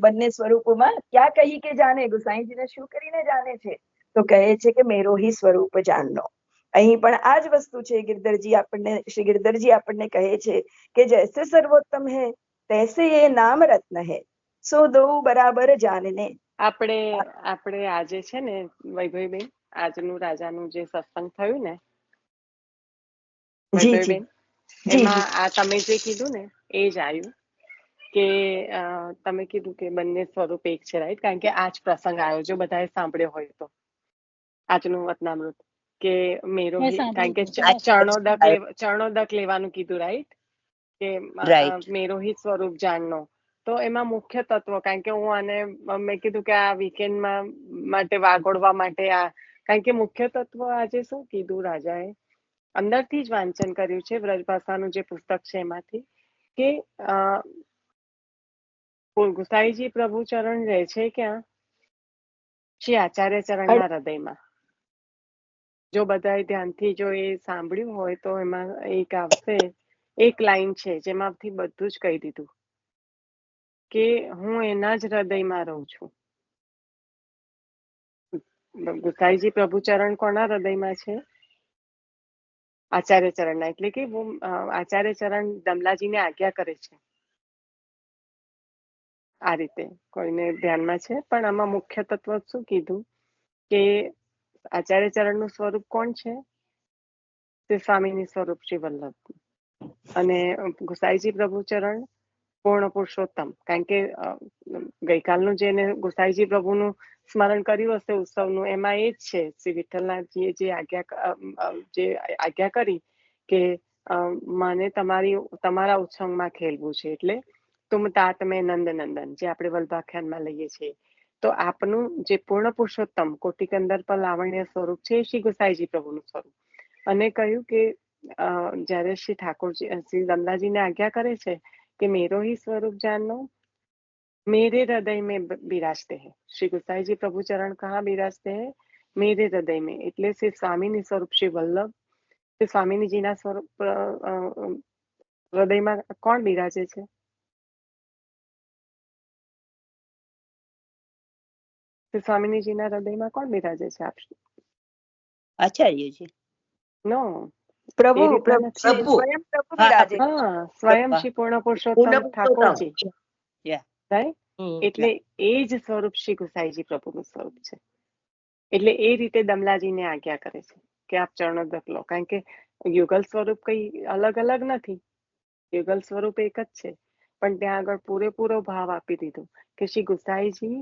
C: બંને સ્વરૂપોમાં ક્યાં કહી કે જાણે, ગુસાઈજીને શું કરીને જાણે છે? તો કહે છે કે મેરો હી સ્વરૂપ જાણનો. અહીં પણ આ જ વસ્તુ છે. શ્રી ગિરધરજી આપણને કહે છે કે જૈસે સર્વોત્તમ હે તૈસે એ નામ રત્ન હે, સો દો બરાબર જાણને.
B: આપણે આજે છે ને વૈભવીબેન, આજનું રાજાનું જે સત્સંગ થયું ને વૈભવીબેન, એમાં આ તમે જે કીધું ને એ જ આવ્યું કે તમે કીધું કે બંને સ્વરૂપ એક છે, રાઈટ? કારણ કે આ જ પ્રસંગ આવ્યો, જો બધાએ સાંભળ્યો હોય તો, આજનું વતનામૃત કે મેરો, કારણ કે ચરણોદક લેવાનું કીધું, રાઈટ? કે મેરો હિત સ્વરૂપ જાણનો. તો એમાં મુખ્ય તત્વ, કારણ કે હું આને મેં કીધું કે આ વીકેન્ડમાં માટે વાગોડવા માટે આ, કારણ કે મુખ્ય તત્વ આજે શું કીધું રાજાએ, અંદરથી જ વાંચન કર્યું છે વ્રજભાષાનું જે પુસ્તક છે એમાંથી, કે ગુસાઈજી પ્રભુ ચરણ રહે છે ક્યાં? શ્રી આચાર્ય ચરણના હૃદયમાં. જો બધાએ ધ્યાનથી જો એ સાંભળ્યું હોય તો એમાં એક આવશે, એક લાઈન છે જેમાંથી બધું જ કહી દીધું કે હું એના જ હૃદયમાં રહું છું. ગુસાઈજી પ્રભુ ચરણ કોના હૃદયમાં છે? આચાર્ય ચરણના. એટલે કે આચાર્ય ચરણ દમલાજીને આજ્ઞા કરે છે આ રીતે. કોઈને ધ્યાનમાં છે? પણ આમાં મુખ્ય તત્વ શું કીધું કે આચાર્ય ચરણનું સ્વરૂપ કોણ છે? તે સ્વામીની સ્વરૂપ શ્રી વલ્લભ. અને ગુસાઈજી પ્રભુ ચરણ પૂર્ણ પુરુષોત્તમ. કારણ કે ગઈકાલનું જેને ગુસાઈજી પ્રભુનું સ્મરણ કર્યું હશે ઉત્સવનું, એમાં એ જ છે શ્રી વિઠ્ઠલનાથજીએ જે આજ્ઞા કરી કે મને તમારા ઉત્સવમાં ખેલવું છે, એટલે તુમ તાત મેં નંદ નંદન, જે આપણે વલ્ભાખ્યાનમાં લઈએ છીએ. તો આપનું જે પૂર્ણ પુરુષોત્તમ કોટિકંદર પર લાવણ્ય સ્વરૂપ છે એ શ્રી ગુસાઈજી પ્રભુનું સ્વરૂપ. અને કહ્યું કે જયારે શ્રી ઠાકોરજી શ્રી દમલાજીને આજ્ઞા કરે છે કે મેરો હી સ્વરૂપ જાણનો, मेरे हृदय में बिराजते हैं. श्री गुसाईजी प्रभु चरण कहाँ बिराजते हैं? मेरे हृदय में. એટલે શ્રી સ્વામીની સ્વરૂપ શ્રી વલ્લભ, શ્રી સ્વામીજીના સ્વરૂપ હૃદયમાં કોણ બિરાજે છે? શ્રી સ્વામીજીના હૃદયમાં કોણ બિરાજે છે? આપ
A: આચાર્યજી.
B: નો,
C: પ્રભુ
B: સ્વયં શ્રી પૂર્ણ પુરુષોત્તમ ઠાકોરજી. એટલે એ જ સ્વરૂપ શ્રી ગુસાઈજી પ્રભુનું સ્વરૂપ છે. એટલે એ રીતે દમલાજીને આજ્ઞા કરે છે કે આપ ચરણોદક લો. કારણ કે યુગલ સ્વરૂપ કઈ અલગ અલગ નથી, યુગલ સ્વરૂપ એક જ છે. પણ ત્યાં આગળ પૂરેપૂરો ભાવ આપી દીધો કે શ્રી ગુસાઈજી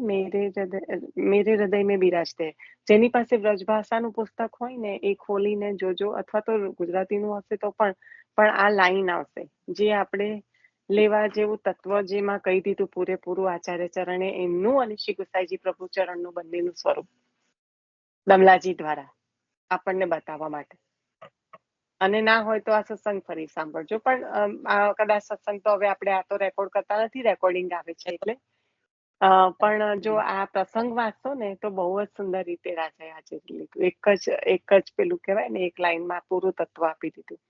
B: મેરે હૃદય મેં બિરાજતે. જેની પાસે વ્રજભાષાનું પુસ્તક હોય ને એ ખોલીને જોજો, અથવા તો ગુજરાતીનું હશે તો પણ આ લાઈન આવશે જે આપણે લેવા જેવું તત્વ જેમાં કહી દીધું પૂરેપૂરું આચાર્ય ચરણે એમનું અને શ્રી ગુસાઈજી પ્રભુ ચરણનું બંનેનું સ્વરૂપ દમલાજી દ્વારા આપણને બતાવવા માટે. અને ના હોય તો આ સત્સંગ ફરી સાંભળજો. પણ કદાચ સત્સંગ તો હવે આપણે આ તો રેકોર્ડ કરતા નથી, રેકોર્ડિંગ આવે છે એટલે. પણ જો આ પ્રસંગ વાંચશો ને તો બહુ જ સુંદર રીતે રાજાએ આજે લીધું. એક જ પેલું કહેવાય ને, એક લાઈનમાં પૂરું તત્વ આપી દીધું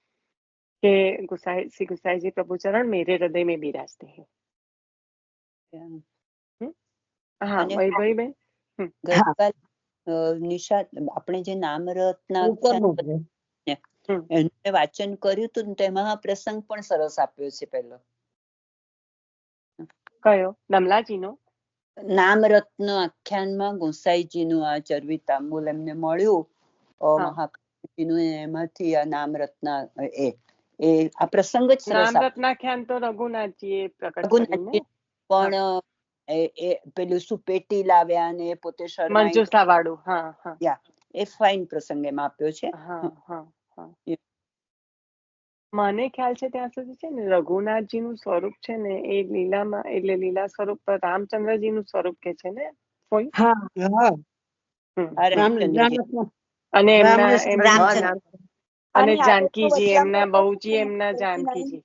B: કે શ્રી ગુસાઈજી પ્રભુ ચરણ મેરે હૃદય में બિરાજતે હૈ. હા ભાઈ બેન,
A: ગઈકાલ નિશા આપણે જે નામ રત્નાખ્યાન વાંચન કર્યું હતું ને તેમાં આ પ્રસંગ પણ સરસ આપ્યો છે. પેલો
B: કયો? નમલાજીનો
A: નામ રત્ન આખ્યાનમાં ગોસાઈજીનું આ ચરવિતાંબુલ એમને મળ્યું મહાપ્રભુજીનું, એમાંથી આ નામ રત્ન આ પ્રસંગ જ સરસ.
B: નામ રત્નાખ્યાન તો રઘુનાથજીએ પ્રકટ કર્યું ને,
A: પણ પેલું સુપેટી લાવ્યા ને પોતે
B: મંજુસા વાળું,
A: એ ફાઇન પ્રસંગ એમાં આપ્યો છે.
B: મને ખ્યાલ છે ત્યાં સુધી છે ને રઘુનાથજી નું સ્વરૂપ છે ને એ લીલામાં, એટલે લીલા સ્વરૂપ રામચંદ્રજી નું સ્વરૂપ કે છે ને કોઈ. અને જાનકીજી એમના બહુજી, એમના જાનકીજી.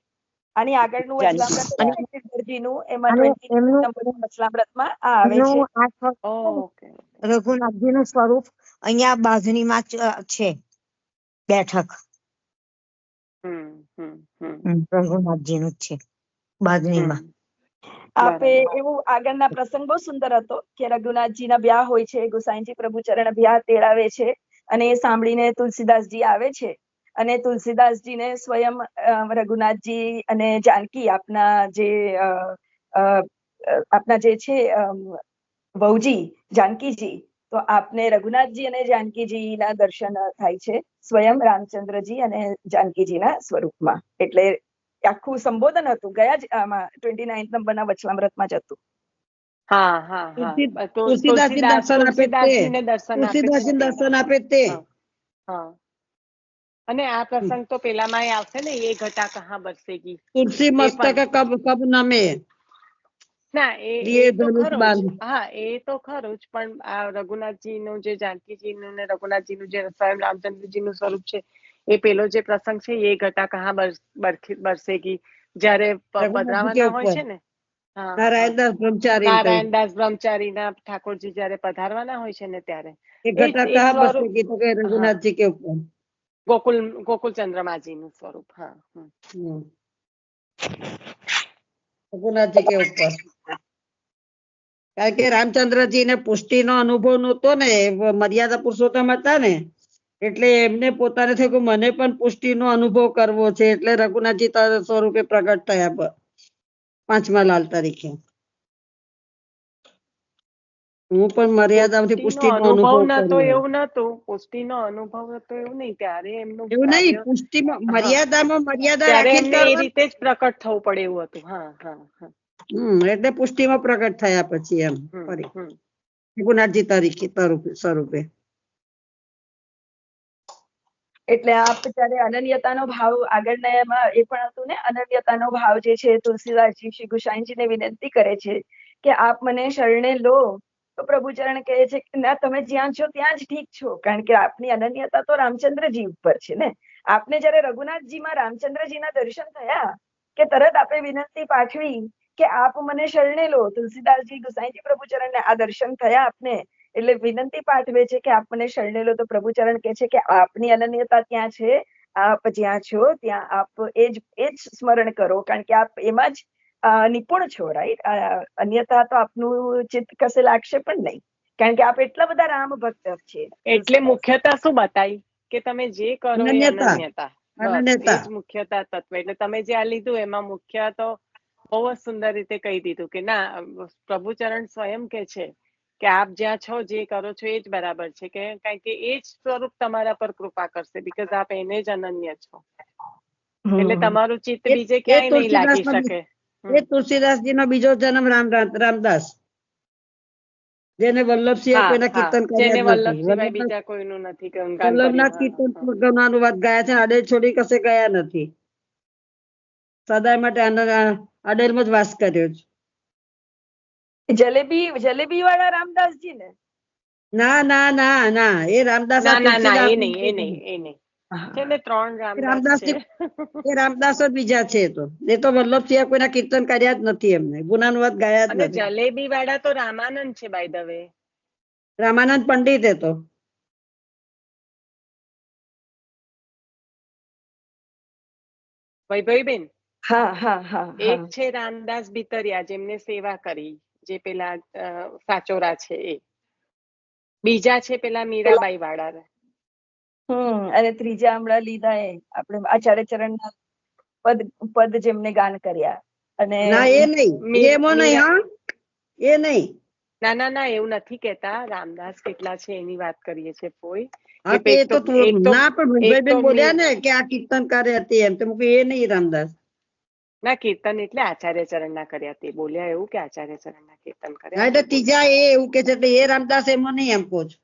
C: અને આગળનું વચલામૃતનું એમાં 20 વચલામૃતમાં આવે છે.
D: રઘુનાથજી નું સ્વરૂપ અહીંયા બાજનીમાં છે બેઠક. રઘુનાથજી નું છે બાજનીમાં. આપે એવું આગળના પ્રસંગ બહુ સુંદર હતો કે રઘુનાથજી ના બ્યાહ હોય છે, ગુસાઈજી પ્રભુ ચરણ બ્યાહ તેડાવે છે અને એ સાંભળીને તુલસીદાસજી આવે છે અને તુલસીદાસજીને સ્વયં રઘુનાથજી અને જાનકી આપના જે છે વહુજી જાનકીજી, તો આપને રઘુનાથજી અને જાનકીજી ના દર્શન થાય છે સ્વયં રામચંદ્રજી અને જાનકીજીના સ્વરૂપમાં. એટલે આખું સંબોધન હતું, ગયા જ આમાં 29 નંબરના વચલામૃતમાં જ હતું.
B: તુલસીદાસજીને દર્શન આપે તે. અને આ પ્રસંગ તો પેલામાં આવશે ને, એ ઘટા કહા બરસેગી,
E: તુલસી મસ્તક કબ નમે.
B: ના એ તો ખરું જ, પણ આ રઘુનાથજી નું જે જાનકીજી નું ને રઘુનાથજી નું જે સ્વયં રામચંદ્રજી નું સ્વરૂપ છે, એ પેલો જે પ્રસંગ છે એ ઘટા કહા બરસેગી, જયારે પધરાવાના હોય છે ને, નારાયણદાસ બ્રહ્મચારી ના ઠાકોરજી જયારે પધારવાના હોય છે ને ત્યારે
E: રઘુનાથજી કે ઉપર
B: ગોકુલ ચંદ્રમાજી નું સ્વરૂપ.
E: રઘુનાથજી કે ઉપર, કારણ કે રામચંદ્રજી ને પુષ્ટિ નો અનુભવ નહોતો ને, મર્યાદા પુરુષોત્તમ હતા ને, એટલે એમને પોતાને થયું કે મને પણ પુષ્ટિ નો અનુભવ કરવો છે, એટલે રઘુનાથજી સ્વરૂપે પ્રગટ થયા પાંચમા લાલ તરીકે. હું પણ મર્યાદામાંથી પુષ્ટિ નો અનુભવ
B: નતો, એવું નતું. પુષ્ટિ નો અનુભવ હતો એવું નહીં, ત્યારે એમનું
E: એવું નહીં, પુષ્ટિમાં મર્યાદામાં મર્યાદા
B: રાખીને એ રીતે જ પ્રકટ થવું પડે એવું હતું.
E: એટલે પુષ્ટિમાં પ્રગટ થયા પછી એમ ફરી રઘુનાથજી તરીકે સ્વરૂપે.
C: એટલે આપ જયારે અનન્યતાનો ભાવ આગળના એમાં એ પણ હતું ને, અનન્યતાનો ભાવ જે છે તુલસીદાસજી શ્રી ગુસાઈજીને વિનંતી કરે છે કે આપ મને શરણે લો, તો પ્રભુચરણ કહે છે કે ના, તમે જ્યાં છો ત્યાં જ ઠીક છો, કારણ કે આપની અનન્યતા તો રામચંદ્રજી ઉપર છે ને. આપને જયારે રઘુનાથજીમાં રામચંદ્રજીના દર્શન થયા કે તરત આપે વિનંતી પાઠવી કે આપ મને શરણે લો. તુલસીદાસજી ગુસાઈજી પ્રભુચરણને આ દર્શન થયા આપને, એટલે વિનંતી પાઠવે છે કે આપ મને શરણે લો, તો પ્રભુચરણ કહે છે કે આપની અનન્યતા ત્યાં છે, આપ જ્યાં છો ત્યાં આપ એ જ સ્મરણ કરો, કારણ કે આપ એમાં જ નિપુણ છો, રાઈટ. અન્યથા તો આપનું ચિત્ત કશે લાગશે પણ નહીં, કારણ કે આપ એટલા બધા રામ ભક્ત છે.
B: એટલે મુખ્યતા શું બતાવી કે તમે જે કરો એ અનન્યતા, એ જ મુખ્યતા તત્વ. એટલે તમે જે આ લીધું એમાં મુખ્ય તો બહુ જ સુંદર રીતે કહી દીધું કે ના, પ્રભુચરણ સ્વયં કે છે કે આપ જ્યાં છો, જે કરો છો એ જ બરાબર છે, કે કારણ કે એ જ સ્વરૂપ તમારા પર કૃપા કરશે, બીકોઝ આપ એને જ અનન્ય છો. એટલે તમારું ચિત્ત બીજે ક્યાંય નહીં લાગી શકે.
E: એ તુલસીદાસજી નો બીજો જન્મ રામદાસ, જેને વલ્લભસિંહ કોઈના કીર્તન
B: વલ્લભસિંહ બીજા કોઈનું નથી,
E: વલ્લભના કીર્તન અનુવાદ ગયા છે, અડેલ છોડી કશે ગયા નથી, સદાય માટે અડેલમાં જ વાસ કર્યો છે.
C: જલેબી વાળા રામદાસજી ને?
E: ના, એ રામદાસ
B: એ નહીં. છે ને 3 રામદાસ
E: રામદાસ
B: છે.
E: એ રામદાસ જ બીજા છે. એ તો વલ્લભ સિવાય કોઈના કીર્તન કર્યા જ નથી, એમને ગુણાનુવાદ ગાયા જ
B: અને
E: નથી.
B: જલેબી વાળા તો રામાનંદ છે by the way.
E: Ramanand Pandit એ તો
B: વૈભવીબેન,
C: હા હા હા
B: એક છે રામદાસ ભીતરિયા જેમને સેવા કરી, જે પેલા સાચોરા છે એ. બીજા છે પેલા મીરાબાઈ વાળા.
C: અને ત્રીજા હમણાં લીધા એ આપણે આચાર્ય ચરણના પદ જેમને ગાન કર્યા. અને
E: ના એ નહીં, એમાં નહીં. હા એ નહીં.
B: ના ના ના, એવું નથી કેતા. રામદાસ કેટલા છે એની વાત કરીએ છે કોઈ.
E: હા તે તો ના, પણ ભીમભાઈબેન બોલ્યા ને કે આ કીર્તન કરે હતી એમ, તો એ નહીં રામદાસ.
B: ના, કીર્તન એટલે આચાર્ય ચરણ ના કર્યા તે બોલ્યા એવું કે આચાર્ય ચરણ ના કીર્તન કર્યા.
E: એટલે ત્રીજા એ એવું કે છે એ રામદાસ એમાં નહીં એમ કહો છો.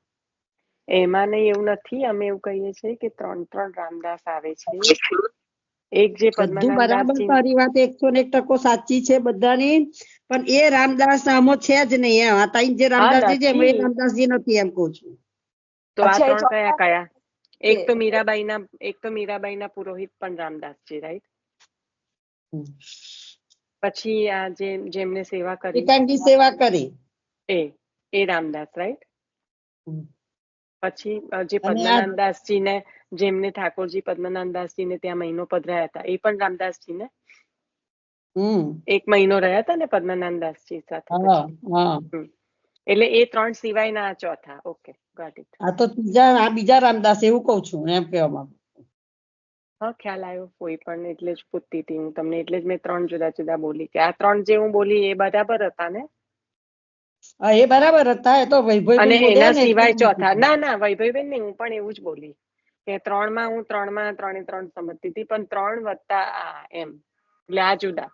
B: એમાં નહીં એવું નથી, અમે એવું કહીએ છીએ કે 3 રામદાસ આવે છે. એક જે
E: બધું બરાબર,
B: પદ્મનાભદાસજી.
E: તારી વાત 101% સાચી છે બધાની, પણ એ રામદાસ આમાં છે જ નહીં એમ. આ ત્રણ જે રામદાસજી છે એમાં એ રામદાસજી નથી એમ કહું છું.
B: તો આ 3 કયા કયા? એક તો મીરાબાઈના પુરોહિત પણ રામદાસજી, રાઈટ? પછી આ જેમને સેવા કરી,
E: સેવા કરી
B: એ રામદાસ, રાઈટ? પછી જે પદ્મનાભદાસજી ને, જેમને ઠાકોરજી પદ્મનાભદાસજી ને ત્યાં મહિનો પધરાયા હતા, એ પણ રામદાસજી ને 1 મહિનો રહ્યા હતા ને પદ્મનાભદાસજી સાથે. એટલે એ 3 સિવાયના આ ચોથા. Okay, got it.
E: આ તો બીજા રામદાસ એવું કઉ છું એમ કહેવા માંગુ.
B: હા, ખ્યાલ આવ્યો. કોઈ પણ એટલે જ પૂછતી હતી હું તમને, એટલે જ મેં 3 જુદા જુદા બોલી કે આ 3 જે હું બોલી એ બરાબર હતા ને?
E: એ બરાબર હતા. એ તો
B: અને
E: વૈભવીબેન
B: એના સિવાય ચોથા. ના ના, વૈભવીબેન નહીં, હું પણ એવું જ બોલી કે 3માં હું 3 સમજતી હતી, પણ 3 વત્તા આ એમ, એટલે આ જુદા.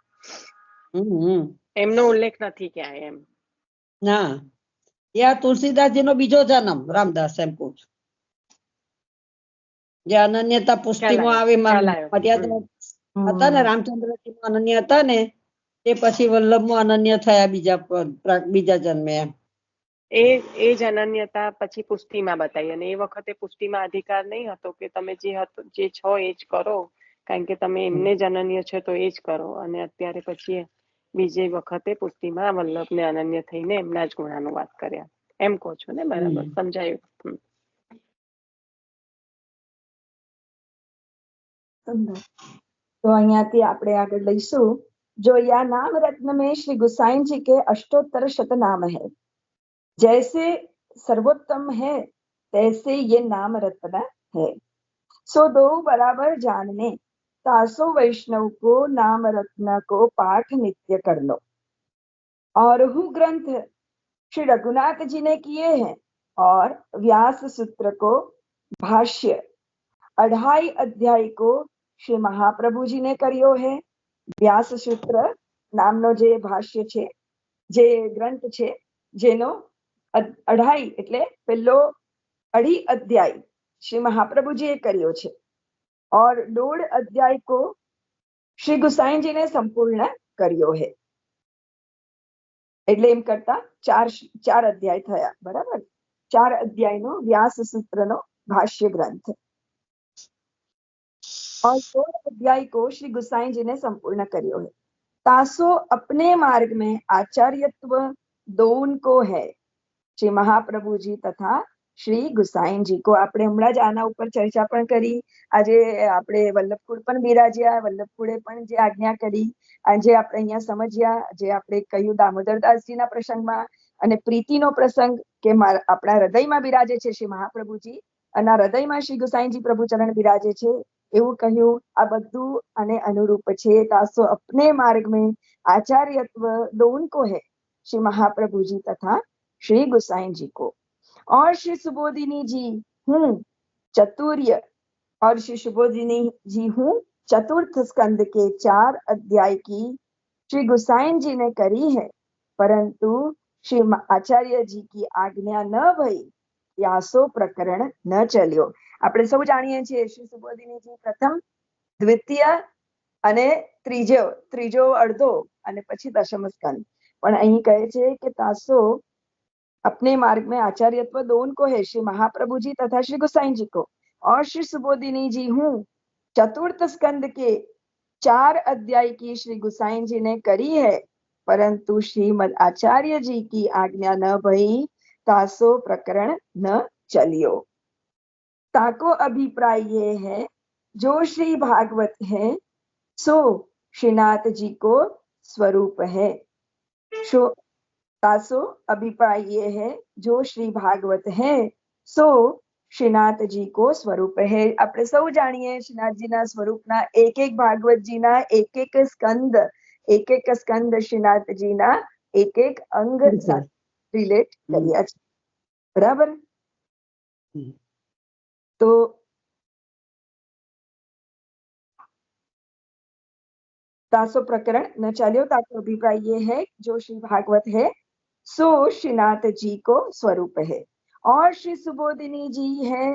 B: એમનો ઉલ્લેખ નથી ક્યાંય એમ.
E: ના, એ આ તુલસીદાસજી નો બીજો જન્મ રામદાસ એમ કહું છું. જે અનન્યતા પુષ્ટિમાં આવે મર્યાદા હતા ને, રામચંદ્રજી અનન્ય હતા ને, એ પછી વલ્લભમાં અનન્ય થયા બીજા જન્મે એમ.
B: એ જ અનન્યતા પછી પુષ્ટિમાં બતાવી, અને એ વખતે પુષ્ટિમાં અધિકાર નહીં હતો કે તમે જે છો એ જ કરો, કારણ કે તમે એમને જ અનન્ય છો તો એ જ કરો. અને અત્યારે પછી બીજે વખતે પુષ્ટિમાં વલ્લભને અનન્ય થઈને એમના જ ગુણાનું વાત કર્યા એમ કહો છો ને? બરાબર સમજાયું.
C: तो અહીંયાથી આપણે આગળ લઈશું. जो या नाम रत्न में श्री गुसाई जी के अष्टोत्तर शत नाम है, जैसे सर्वोत्तम है तैसे ये नाम रत्न है. सो दो बराबर जानने, तासो वैष्णव को नाम रत्न को पाठ नित्य कर लो. और हु ग्रंथ श्री रघुनाथ जी ने किए हैं, और व्यास सूत्र को भाष्य 2.5 अध्याय को श्री महाप्रभु जी ने કર્યો है. વ્યાસ સૂત્ર નામનો જે ભાષ્ય છે, જે ગ્રંથ છે, જેનો 2.5 એટલે પહેલો 2.5 અધ્યાય શ્રી મહાપ્રભુજીએ કર્યો છે, और 1.5 અધ્યાય को શ્રી ગુસાઈ जी ने સંપૂર્ણ કર્યો है. એટલે એમ કરતા 4 અધ્યાય થયા. બરાબર? 4 અધ્યાયનો વ્યાસ સૂત્રનો ભાષ્ય ગ્રંથ, और 2 अध्याय को श्री गुसाई जी ने संपूर्ण करियो है. तासो अपने मार्ग में आचार्यत्व दोन को है, श्री महाप्रभु जी तथा श्री गुसाई जी को. આપણે હમણાં જ આના ઉપર ચર્ચા પણ કરી. આજે આપણે વલ્લભકુળ પણ બિરાજ્યા, વલ્લભકુળે પણ જે આજ્ઞા કરી, આજે આપણે અહીંયા સમજ્યા, જે આપણે કહ્યું દામોદરદાસજીના પ્રસંગમાં, અને પ્રીતિનો પ્રસંગ કે આપણા હૃદયમાં બિરાજે છે શ્રી મહાપ્રભુજી, અને હૃદયમાં શ્રી ગુસાઈજી પ્રભુ ચરણ બિરાજે છે એવું કહ્યું. આ બધું અને અનુરૂપ છે. તાસો अपने मार्ग में आचार्यत्व दोन को है, श्री महाप्रभु जी तथा श्री गुसाई जी को. और श्री सुबोधिनी जी हूँ चतुर्य, और श्री सुबोधिनी जी हूँ चतुर्थ स्कंद के 4 अध्याय की श्री गुसाई जी ने करी है, परंतु श्री आचार्य जी की आज्ञा न भई, यासो प्रकरण न चल्यो. આપણે સૌ જાણીએ છીએ શ્રી સુબોધિનીજી પ્રથમ, દ્વિતીય અને ત્રીજો અડધો, અને પછી દશમ સ્કંદ. પણ અહીં કહે છે કે તાસો अपने मार्ग में आचार्यत्व दोन को है, श्री महाप्रभु जी तथा श्री गुसाई जी को. और श्री सुबोधिनी जी हूँ चतुर्थ स्कंद के 4 अध्याय की श्री गुसाई जी ने करी है, परंतु श्रीमद आचार्य जी की आज्ञा न भई, तासो प्रकरण न चलियो। ताको अभिप्राय ये है, जो श्री भागवत है सो श्रीनाथ जी को स्वरूप है। तासो अभिप्राय ये है, जो श्री भागवत है सो શ્રીનાથજી કો સ્વરૂપ હે. આપણે સૌ જાણીએ શ્રીનાથજીના સ્વરૂપના એક એક ભાગવતજીના એક એક સ્કંદ શ્રીનાથજીના એક એક અંગ સાથે રિલેટ કર્યા છે. બરાબર. તો तासो प्रकरण न चलियो। ताको अभिप्राय ये है, जो श्री भागवत है सो श्रीनाथ जी को स्वरूप है, और श्री सुबोधिनी जी है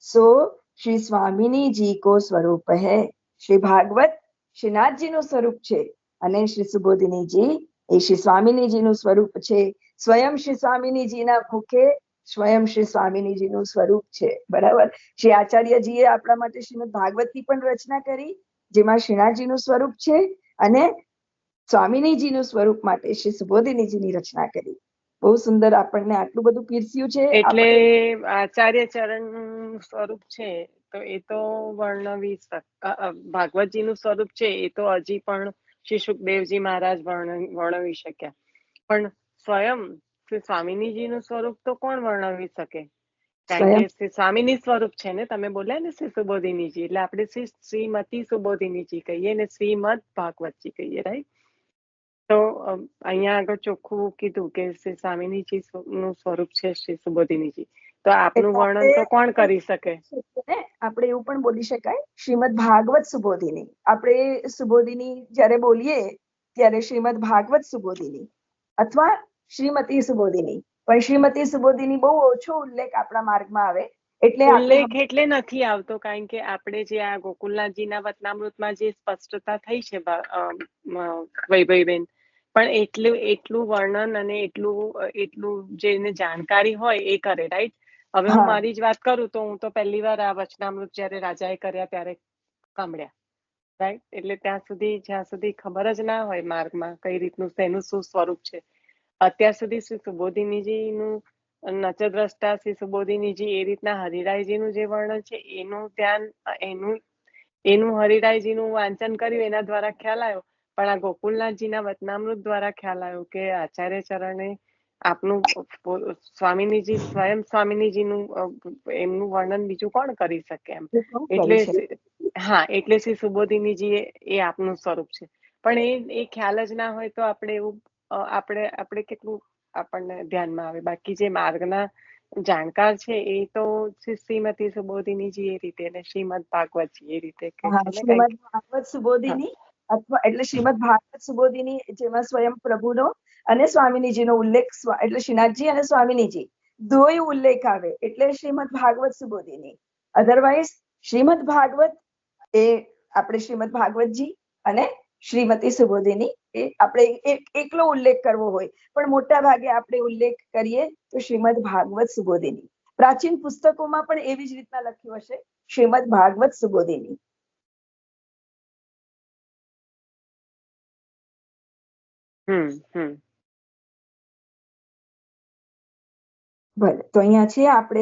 C: सो श्री स्वामिनी जी को स्वरूप है. श्री भागवत श्रीनाथजी નું સ્વરૂપ છે અને શ્રી સુબોધિનીજી એ શ્રી સ્વામિનીજીનું સ્વરૂપ છે. સ્વયં શ્રી સ્વામિનીજીના મુખે સ્વયં શ્રી સ્વામિનીજીનું સ્વરૂપ છે. બરાબર. શ્રી આચાર્યજીએ આપણા માટે શ્રીમદ ભાગવતની પણ રચના કરી, જેમાં શ્રીનાથજીનું સ્વરૂપ છે, અને સ્વામિનીજીનું સ્વરૂપ માટે શ્રી સુબોધિનીજીની રચના કરી. બહુ સુંદર આપણને આટલું બધું પીરસ્યું છે.
B: એટલે આચાર્ય ચરણ સ્વરૂપ છે તો એ તો વર્ણવી ભાગવતજીનું સ્વરૂપ છે એ તો હજી પણ શ્રી સુખદેવજી મહારાજ વર્ણવી શક્યા, પણ સ્વયં શ્રી સ્વામિનીજીનું સ્વરૂપ તો કોણ વર્ણવી શકે? કારણ કે શ્રી સ્વામિની સ્વરૂપ છે ને. તમે બોલ્યા ને શ્રી સુબોધિનીજી, એટલે આપણે શ્રીમતી સુબોધિનીજી કહીએ ને શ્રીમદ ભાગવતજી કહીએ, રાઈટ? તો અહીંયા આગળ ચોખ્ખું કીધું કે શ્રી સ્વામિનીજી નું સ્વરૂપ છે શ્રી સુબોધિનીજી, તો આપનું વર્ણન તો કોણ કરી શકે?
C: આપણે એવું પણ બોલી શકાય શ્રીમદ ભાગવત સુબોધિની. આપણે સુબોધિની જયારે બોલીએ ત્યારે શ્રીમદ ભાગવત સુબોધિની અથવા શ્રીમતી સુબોધિની, પણ શ્રીમતી સુબોધિની બહુ ઓછો ઉલ્લેખ આપણા માર્ગમાં આવે. એટલે
B: ઉલ્લેખ એટલે નથી આવતો કારણ કે આપણે જે આ ગોકુલનાથજીના વચનામૃતમાં જે સ્પષ્ટતા થઈ છે વૈભવીબેન, પણ એટલું વર્ણન અને એટલું જેને જાણકારી હોય એ કરે, રાઈટ? હવે હું મારી જ વાત કરું તો હું તો પહેલી વાર આ વચનામૃત જયારે રાજાએ કર્યા ત્યારે સાંભળ્યા, રાઈટ? એટલે જ્યાં સુધી ખબર જ ના હોય માર્ગમાં કઈ રીતનું તેનું શું સ્વરૂપ છે, અત્યાર સુધી શ્રી સુબોધિનીજીનું નચદ્રષ્ટા શ્રી સુબોધિનીજી એ રીતના હરિરાયજીનું જે વર્ણન છે એનું ધ્યાન એનું હરિરાયજીનું વાંચન કર્યું, એના દ્વારા ખ્યાલ આવ્યો. પણ આ ગોકુલનાથજીના વચનામૃત દ્વારા ખ્યાલ આવ્યો કે આચાર્ય ચરણે આપનું સ્વામિનીજી સ્વયં સ્વામિનીજીનું એમનું વર્ણન બીજું કોણ કરી શકે એમ. એટલે એટલે શ્રી સુબોધિનીજી એ આપનું સ્વરૂપ છે. પણ એ ખ્યાલ જ ના હોય તો આપણે એવું આપણે કેટલું આપણને ધ્યાનમાં આવે. બાકી જે માર્ગના જાણકાર છે એ તો શ્રીમતી સુબોધિનીજી એ રીતે અને શ્રીમદ ભાગવતજી એ રીતે.
C: શ્રીમદ ભાગવત સુબોધિની અથવા એટલે શ્રીમદ ભાગવત સુબોધિની, જેમાં સ્વયં પ્રભુનો અને સ્વામિનીજીનો ઉલ્લેખ, એટલે શ્રીનાથજી અને સ્વામિનીજી દોય ઉલ્લેખ આવે એટલે શ્રીમદ ભાગવત સુબોધિની. અધરવાઇઝ શ્રીમદ ભાગવત એ આપણે શ્રીમદ ભાગવતજી અને શ્રીમતી સુબોધિની એ આપણે એકલો ઉલ્લેખ કરવો હોય, પણ મોટા ભાગે આપણે ઉલ્લેખ કરીએ તો શ્રીમદ ભાગવત સુબોધિની. પ્રાચીન પુસ્તકોમાં પણ એવી જ રીતના લખ્યું હશે, શ્રીમદ ભાગવત સુબોધિની. ભલે, તો અહીંયા છે આપણે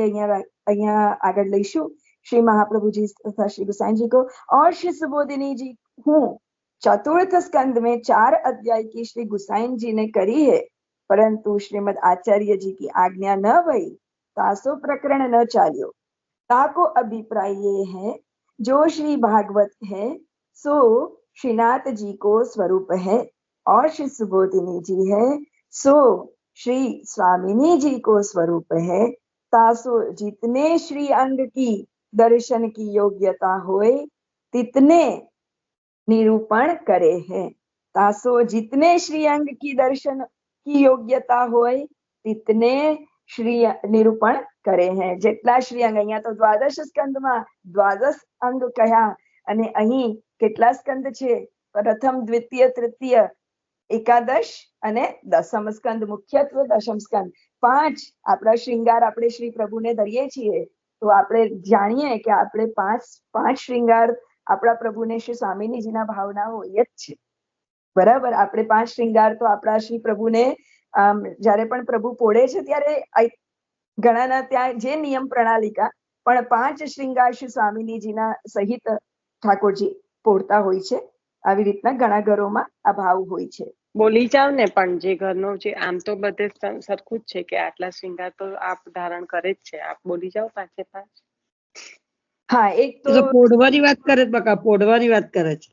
C: અહીંયા આગળ લઈશું. श्री महाप्रभु जी तथा श्री गोसाई जी को और श्री सुबोधिनी जी हूँ चतुर्थ स्कंद में 4 अध्याय की श्री गोसाई जी ने करी है, परंतु श्रीमद आचार्य जी की आज्ञा न भई, तासो प्रकरण न चालियो। ताको अभिप्राय ये है, जो श्री भागवत है सो श्रीनाथ जी को स्वरूप है, और श्री सुबोधिनी जी है सो श्री स्वामिनी जी को स्वरूप है। तासो जितने श्री अंग की दर्शन की योग्यता होए तितने निरूपण करे हैं। तासो जितने श्री अंग की दर्शन की योग्यता होए तितने श्री निरूपण करे हैं। જેટલા શ્રી અંગ, અહીંયા તો દ્વાદશ સ્કંદમાં દ્વાદશ અંગ કહ્યા, અને અહીં કેટલા સ્કંદ છે? પ્રથમ, દ્વિતીય, તૃતીય, એકાદશ અને દશમ સ્કંદ. મુખ્યત્વે દશમ સ્કંદ. 5 આપણા શ્રૃંગાર આપણે શ્રી પ્રભુને ધરીએ છીએ તો આપણે જાણીએ કે આપણે પાંચ શ્રૃંગાર આપણા પ્રભુને શ્રી સ્વામિનીજીના ભાવના હોય જ છે. બરાબર, આપણે 5 શ્રૃંગાર તો આપણા શ્રી પ્રભુને જ્યારે પણ પ્રભુ પોળે છે ત્યારે ઘણાના ત્યાં જે નિયમ પ્રણાલિકા, પણ 5 શ્રૃંગાર શ્રી સ્વામિનીજીના સહિત ઠાકોરજી પોળતા હોય છે. આવી રીતના ઘણા ઘરોમાં આ ભાવ હોય છે.
B: બોલી જાવ ને, પણ જે ઘરનો છે આમ તો બધે સરખું જ છે કે આટલા શ્રૃંગાર તો આપ ધારણ કરે જ છે. આપ બોલી જાવ 5
C: હા, એક તો
E: પોઢવાની વાત કરે છે બકા, પોઢવાની વાત કરે છે.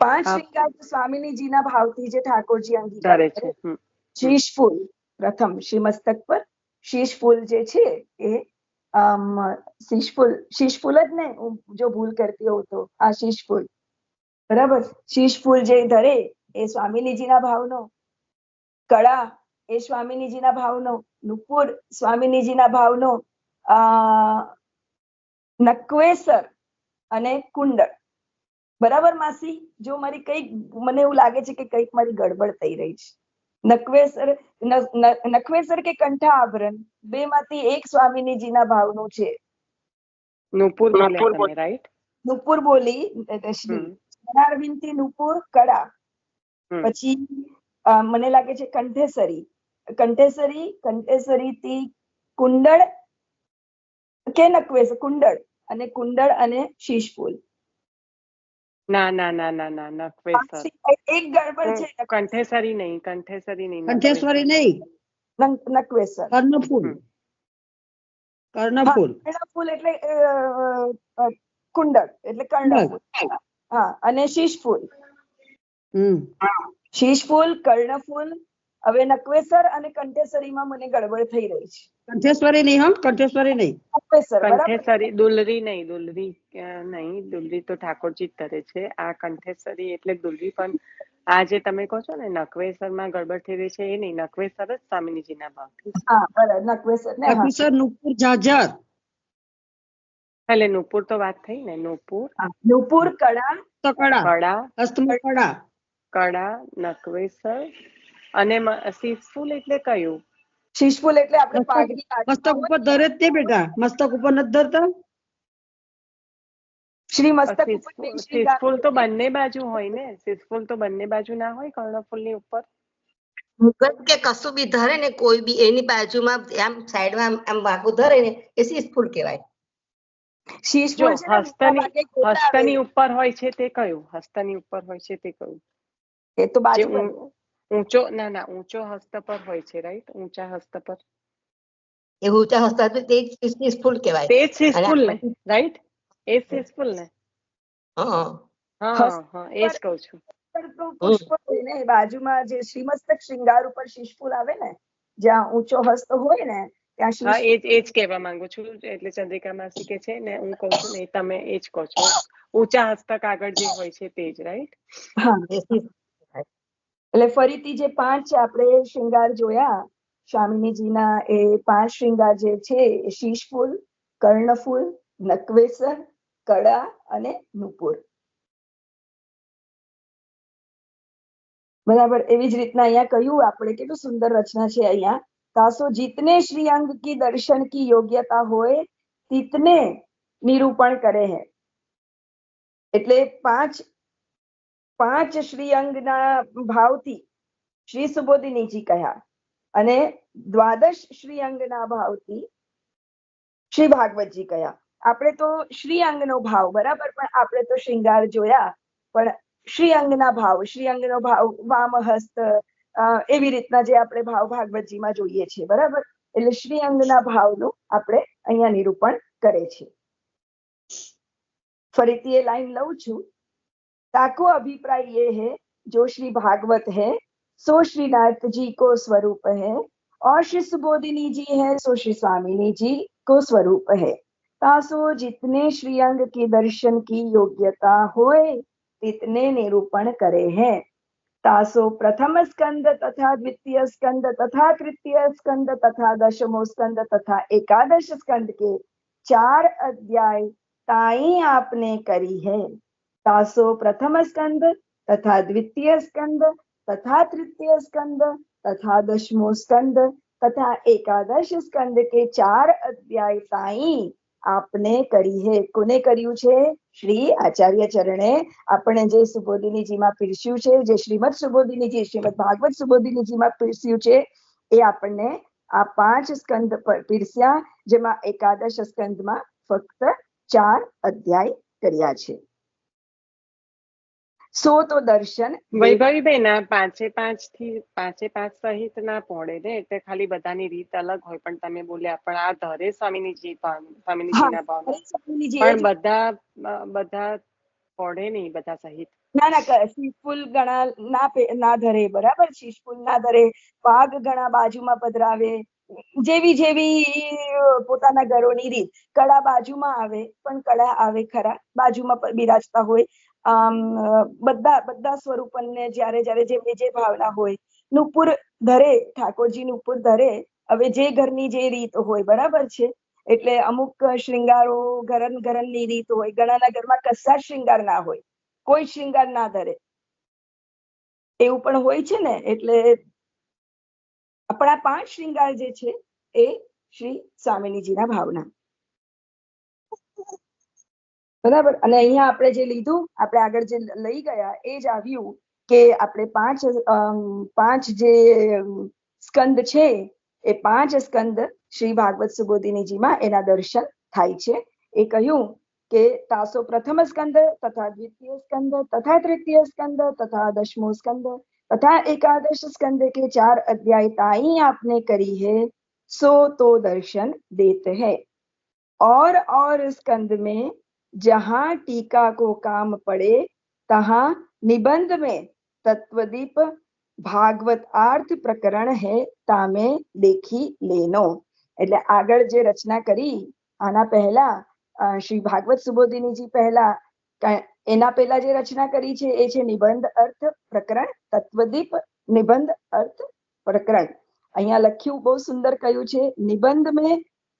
C: 5 શ્રૃંગાર સ્વામિનીજીના ભાવથી જે ઠાકોરજી અંગીકાર કરે. શીશ ફૂલ પ્રથમ શ્રી મસ્તક પર શીશ ફૂલ જે છે એ શીશ ફૂલ જ ને, જો ભૂલ કરતી હોઉં તો આ શીશ ફૂલ, બરાબર. શીશ ફૂલ જે ધરે એ સ્વામિનીજીના ભાવનો, કળા એ સ્વામિનીજીના ભાવનો, નુપુર સ્વામિનીજીના ભાવનો, નક્વેસર અને કુંડળ. બરાબર માસી? જો મારી કઈક મને એવું લાગે છે કે કઈક મારી ગડબડ થઈ રહી છે. નક્વેસર કે કંઠા આભરણ બે માંથી એક સ્વામિનીજીના ભાવનું છે.
B: નુપુર બોલ્યા તમે, રાઈટ?
C: નુપુર બોલી શ્રી નુપુર કળા. પછી મને લાગે છે કંઠેસરી થી કુંડળ કે નક્વેસર, કુંડળ અને શીશફૂલ.
B: ના ના ના ના ના નક્વેસર.
C: એક ગડબડ છે.
B: કંઠેસરી નહીં,
E: કંઠેશ્વરી નહીં,
C: નક્વેસર.
E: કર્ણફૂલ.
C: કર્ણફૂલ એટલે કુંડળ એટલે કર્ણફૂલ. હા, અને શીશફૂલ. શીશફૂલ, કર્ણફૂલ. હવે નક્વેસર અને કંઠેસરીમાં મને ગડબડ થઈ રહી છે.
E: કંઠેશ્વરી નહીં, હા, કંઠેશ્વરી નહીં.
B: કંઠેસરી દુલરી નહીં, દુલરી તો ઠાકોરજી જ ધરે છે. આ કંઠેસરી એટલે દુલરી. પણ આ જે તમે કહો છો ને નક્વેસર માં ગડબડ થઈ રહી છે એ નહીં, નક્વેસર જ સ્વામિનીજીના ભાવથી.
C: હા, બરાબર. નક્વેસર
E: નુપુર જાજર.
B: એટલે નુપુર તો વાત થઈ ને,
C: નુપુર કળા,
B: કળા, નક્વેસર અને શીશફૂલ એટલે કયું?
C: શીશફૂલ એટલે આપણે પાઘડી
E: મસ્તક ઉપર ધરે જ તે બેટા, મસ્તક ઉપર નથી ધરતા.
C: શ્રી મસ્તક ઉપર
B: શીશફૂલ તો બંને બાજુ હોય ને, શીશફૂલ તો બંને બાજુ ના હોય કર્ણફૂલ ની ઉપર.
F: મુગટ કે કશું બી ધરે ને, કોઈ બી એની બાજુમાં આમ સાઈડમાં આમ વાગું ધરે ને એ શીશફૂલ કહેવાય.
B: હસ્તની ઉપર હોય છે તે કયું? હસ્તની ઉપર હોય છે તે કયું?
C: એ તો બાજુ
B: ઊંચો ઊંચો હસ્ત પર હોય છે, રાઈટ? ઊંચા હસ્ત પર
F: એ ઊંચા હસ્ત તે શીશફૂલ કહેવાય.
B: તે શીશફૂલ ને, રાઈટ? એ શીશફૂલ ને.
F: હા,
B: એ જ કહું છું.
C: પુષ્પ ને બાજુમાં જે શ્રીમસ્તક શ્રૃંગાર ઉપર શીશફૂલ આવે ને, જ્યાં ઊંચો હસ્ત હોય ને ત્યાં
B: એ જ કહેવા માંગુ છું. એટલે ચંદ્રિકા માસી કે છે ને, હું કહું છું ને તમે એ જ કહો છો. ઊંચા હસ્તક આગળ જે હોય છે તે જ, રાઈટ?
C: એટલે ફરીથી જે 5 આપણે શ્રૃંગાર જોયા સ્વામિનીજીના, એ 5 શ્રૃંગાર જે છે એ શીશફૂલ, કર્ણફૂલ, નક્વેસર, કળા અને નુપુર. બરાબર. એવી જ રીતના અહીંયા કહ્યું આપણે, કેટલું સુંદર રચના છે અહીંયા. तासो जितने श्री अंग की दर्शन की योग्यता होए तितने निरूपण करे है. એટલે પાંચ શ્રી અંગના ભાવથી શ્રી સુબોધિનીજી કહ્યા અને દ્વાદશ શ્રી અંગના ભાવથી શ્રી ભાગવતજી કહ્યા. આપણે તો શ્રી અંગનો ભાવ, બરાબર, પણ આપણે તો શ્રૃંગાર જોયા, પણ શ્રી અંગના ભાવ, શ્રી અંગનો ભાવ વામ હસ્ત, એવી રીતના જે આપણે ભાવ ભાગવતજીમાં જોઈએ છીએ, બરાબર. એટલે શ્રી અંગના ભાવનું આપણે અહીંયા નિરૂપણ કરે છે. ફરીથી એ લાઈન લઉં છું. ताको अभिप्राय ये है जो श्री भागवत है सो श्रीनाथ जी को स्वरूप है और श्री सुबोधिनी जी है सो श्री स्वामिनी जी को स्वरूप है. तासो जितने श्री अंग के दर्शन की योग्यता होए तितने निरूपण करे हैं. तासो प्रथम स्कंद तथा द्वितीय स्कंद तथा तृतीय स्कंद तथा दशमो स्कंद तथा एकादश स्कंद के 4 अध्याय ताई आपने करी है. तासो प्रथम स्कंद तथा द्वितीय स्कंद तथा तृतीय स्कंद तथा 10मो स्कंद तथा 11 स्कंद के 4 अध्याय ताई आपने કરી હે. કોને કર્યું છે? શ્રી આચાર્ય ચરણે આપણે જે સુબોધિનીજીમાં પીરસ્યું છે, જે શ્રીમદ સુબોધિનીજી શ્રીમદ ભાગવત સુબોધિનીજીમાં પીરસ્યું છે, એ આપણને આ 5 સ્કંદ પર પીરસ્યા, જેમાં 11 સ્કંદમાં ફક્ત 4 અધ્યાય કર્યા છે. સો તો દર્શન
B: વૈભવીબેન, આ 5 સહિત ના પોડે ને, એટલે ખાલી બધાની રીત અલગ હોય, પણ તમે બોલ્યા પણ આ ધરે સ્વામીજીના ભાવ પણ બધા પોડે નહીં, બધા સહિત
C: ના શીશફૂલ ગણા ના ધરે, બરાબર. શીશફૂલ ના ધરે, પાગ ગણા બાજુમાં પધરાવે, જેવી પોતાના ઘરોની રીત. કડા બાજુમાં આવે, પણ કડા આવે ખરા, બાજુમાં બિરાજતા હોય. બધા સ્વરૂપને જ્યારે જે ભાવના હોય, નુપુર ધરે, ઠાકોરજી નુપુર ધરે. હવે જે ઘરની જે રીત હોય, બરાબર છે. એટલે અમુક શ્રૃંગારો ઘરની રીત હોય, ઘણાના ઘરમાં કશા શ્રૃંગાર ના હોય, કોઈ શ્રૃંગાર ના ધરે, એવું પણ હોય છે ને. એટલે આપણા 5 શ્રૃંગાર જે છે એ શ્રી સ્વામિનીજીના ભાવના, બરાબર. અને અહીંયા આપણે જે લીધું, આપણે આગળ જે લઈ ગયા, એ જ આવ્યું કે આપણે 5 જે સ્કંદ છે, એ 5 સ્કંદ શ્રી ભાગવત સુબોધિનીજીમાં એના દર્શન થાય છે. એ કહ્યું કે તાસો પ્રથમ સ્કંદ તથા દ્વિતીય સ્કંદ તથા તૃતીય સ્કંદ તથા 10મો स्कंद तथा 11 स्कंद के 4 अध्याय ताई आपने करी है, सो तो दर्शन देते हैं. और स्कंद में जहां टीका को काम पड़े तहां निबंध में तत्वदीप भागवत आर्थ प्रकरण है, तामे देखी लेनो. એટલે આગળ જે રચના કરી, આના પહેલા શ્રી ભાગવત સુબોધિનીજી પહેલા, એના પહેલા જે રચના કરી છે એ છે નિબંધ અર્થ પ્રકરણ, તત્વદીપ નિબંધ અર્થ પ્રકરણ. અહીંયા લખ્યું, બહુ સુંદર કહ્યું છે, નિબંધ में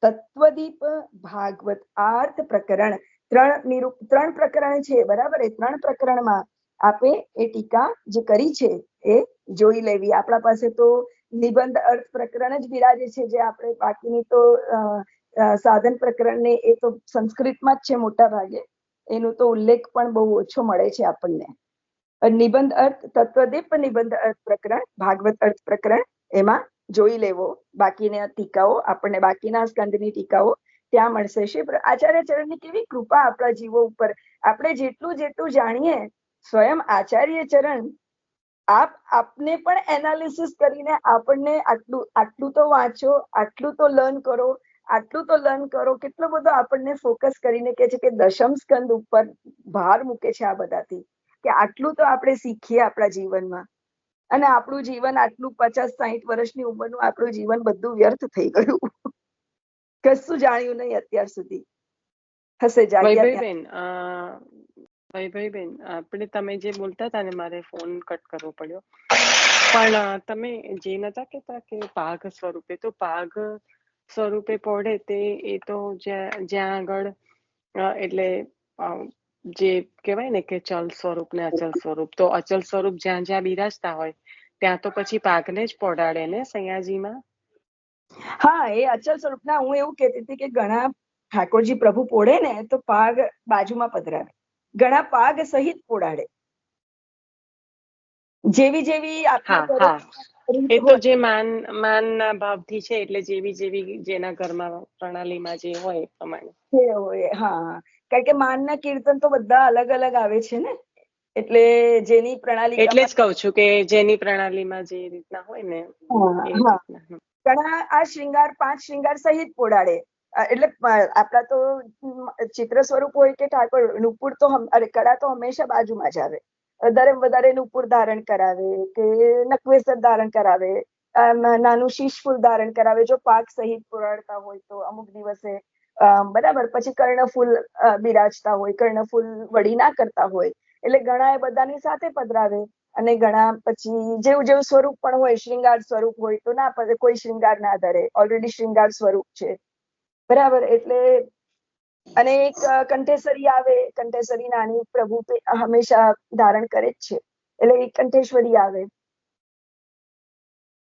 C: तत्वदीप भागवत आर्थ प्रकरण. 3 પ્રકરણ છે, બરાબર. એ 3 પ્રકરણમાં આપે એ ટીકા જે કરી છે એ જોઈ લેવી. આપણા પાસે તો નિબંધ અર્થ પ્રકરણ જ બિરાજે છે, જે આપણે બાકીની તો સાધન પ્રકરણ ને એ તો સંસ્કૃતમાં જ છે મોટા ભાગે, એનું તો ઉલ્લેખ પણ બહુ ઓછો મળે છે આપણને. નિબંધ અર્થ તત્વદીપ નિબંધ અર્થ પ્રકરણ, ભાગવત અર્થ પ્રકરણ, એમાં જોઈ લેવો. બાકીના ટીકાઓ આપણને, બાકીના સ્કંદની ટીકાઓ ત્યાં મળશે. શ્રી આચાર્ય ચરણની કેવી કૃપા આપણા જીવો ઉપર. આપણે જેટલું જાણીએ, સ્વયં આચાર્ય ચરણ આપને પણ એનાલિસિસ કરીને આપણને આટલું તો વાંચો, આટલું તો લર્ન કરો, કેટલો બધો આપણને ફોકસ કરીને કે છે કે 10મ સ્કંદ ઉપર ભાર મૂકે છે આ બધાથી, કે આટલું તો આપણે શીખીએ આપણા જીવનમાં. અને આપણું જીવન આટલું 50-60 વર્ષની ઉંમરનું આપણું જીવન બધું વ્યર્થ થઈ ગયું, કશું જાણ્યું નહીં અત્યાર સુધી. હશે
B: વૈભવીબેન, આપણે તમે જે બોલતા હતા ને, મારે ફોન કટ કરવો પડ્યો, પણ તમે જે નતા કહેતા કે પાઘ સ્વરૂપે, તો પાઘ સ્વરૂપે પોઢે તે એ તો જ્યાં આગળ એટલે જે કહેવાય ને કે ચલ સ્વરૂપ ને અચલ સ્વરૂપ, તો અચલ સ્વરૂપ જ્યાં જ્યાં બિરાજતા હોય ત્યાં તો પછી પાઘને જ પોઢાડે ને સૈયાજીમાં.
C: હા, એ અચલ સ્વરૂપના હું એવું કહેતી હતી કે ઘણા ઠાકોરજી પ્રભુ પોઢે ને તો પાગ બાજુમાં પધરાવે, ઘણા પાગ સહિત પોઢાડે. જેવી
B: એ તો જે માનના ભાવથી છે, એટલે જેવી જેના ઘરમાં પ્રણાલીમાં જે હોય પ્રમાણે
C: હોય. હા, કારણ કે માનના કીર્તન તો બધા અલગ અલગ આવે છે ને, એટલે જેની પ્રણાલી,
B: એટલે જ કહું છું કે જેની પ્રણાલીમાં જે રીતના હોય ને.
C: ઘણા આ શ્રૃંગાર 5 શ્રૃંગાર સહિત પોઢાડે. એટલે આપણા તો ચિત્ર સ્વરૂપ હોય કે ઠાકોર નુપુર તો કડા તો હંમેશા બાજુમાં જ આવે. વધારે નુપુર ધારણ કરાવે કે નકવેસર ધારણ કરાવે, નાનું શીશફૂલ ધારણ કરાવે જો પાક સહિત પોઢાડતા હોય તો અમુક દિવસે, બરાબર. પછી કર્ણફૂલ બિરાજતા હોય, કર્ણફૂલ વળી ના કરતા હોય, એટલે ઘણા એ બધાની સાથે પધરાવે. અને ઘણા પછી જેવું સ્વરૂપ પણ હોય, શ્રૃંગાર સ્વરૂપ હોય તો ના પડે, કોઈ શ્રૃંગાર ના ધરે, ઓલરેડી શ્રૃંગાર સ્વરૂપ છે, બરાબર. એટલે અને એક કંઠેશ્વરી આવે, કંઠેશ્વરી નાની પ્રભુ હંમેશા ધારણ કરે જ છે, એટલે એક કંઠેશ્વરી આવે.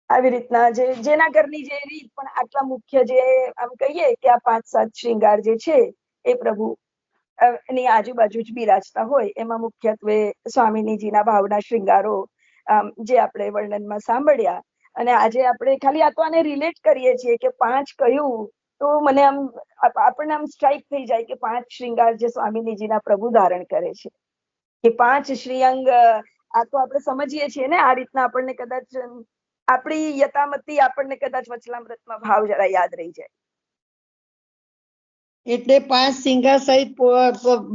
D: આવી રીતના જેના ઘરની જે રીત, પણ આટલા મુખ્ય જે આમ કહીએ કે આ 5-7 શ્રૃંગાર જે છે એ પ્રભુ એની આજુબાજુ જ બિરાજતા હોય. એમાં મુખ્યત્વે સ્વામિનીજીના ભાવના શ્રૃંગારો જે આપણે વર્ણનમાં સાંભળ્યા, અને આજે આપણે ખાલી આ તો આને રિલેટ કરીએ છીએ કે 5 કહ્યું તો મને આમ આપણને આમ સ્ટ્રાઇક થઈ જાય કે 5 શ્રૃંગાર જે સ્વામિનીજીના પ્રભુ ધારણ કરે છે, કે 5 શ્રીઅંગ આ તો આપણે સમજીએ છીએ ને આ રીતના. આપણને કદાચ આપણી યથામતી આપણને કદાચ વચલામૃતમાં ભાવ જરા યાદ રહી જાય.
E: એટલે 5 શ્રૃંગાર સહિત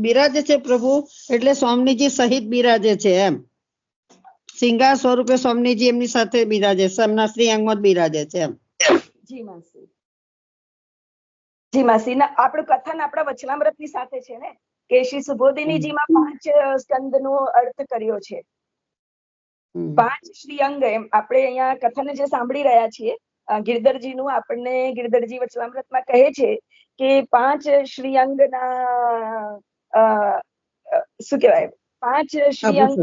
E: બિરાજે છે પ્રભુ, એટલે સ્વામીજી સહિત બિરાજે છે એમ. શ્રૃંગાર સ્વરૂપે સ્વામીજી એમની સાથે બિરાજે છે, એમના શ્રીઅંગમાં જ બિરાજે છે એમ.
D: જી માસી, જી માસી. આપણું કથન આપણા વચનામૃતની સાથે છે ને, કે શ્રી સુબોધિનીજીમાં 5 સ્કંદનો અર્થ કર્યો છે. 5 શ્રીઅંગ એમ આપણે અહીંયા કથન જે સાંભળી રહ્યા છીએ ગિરધરજીનું, આપણને ગિરધરજી વચનામૃતમાં કહે છે કે 5 શ્રીઅંગના શું કહેવાય, 5 શ્રીઅંગ.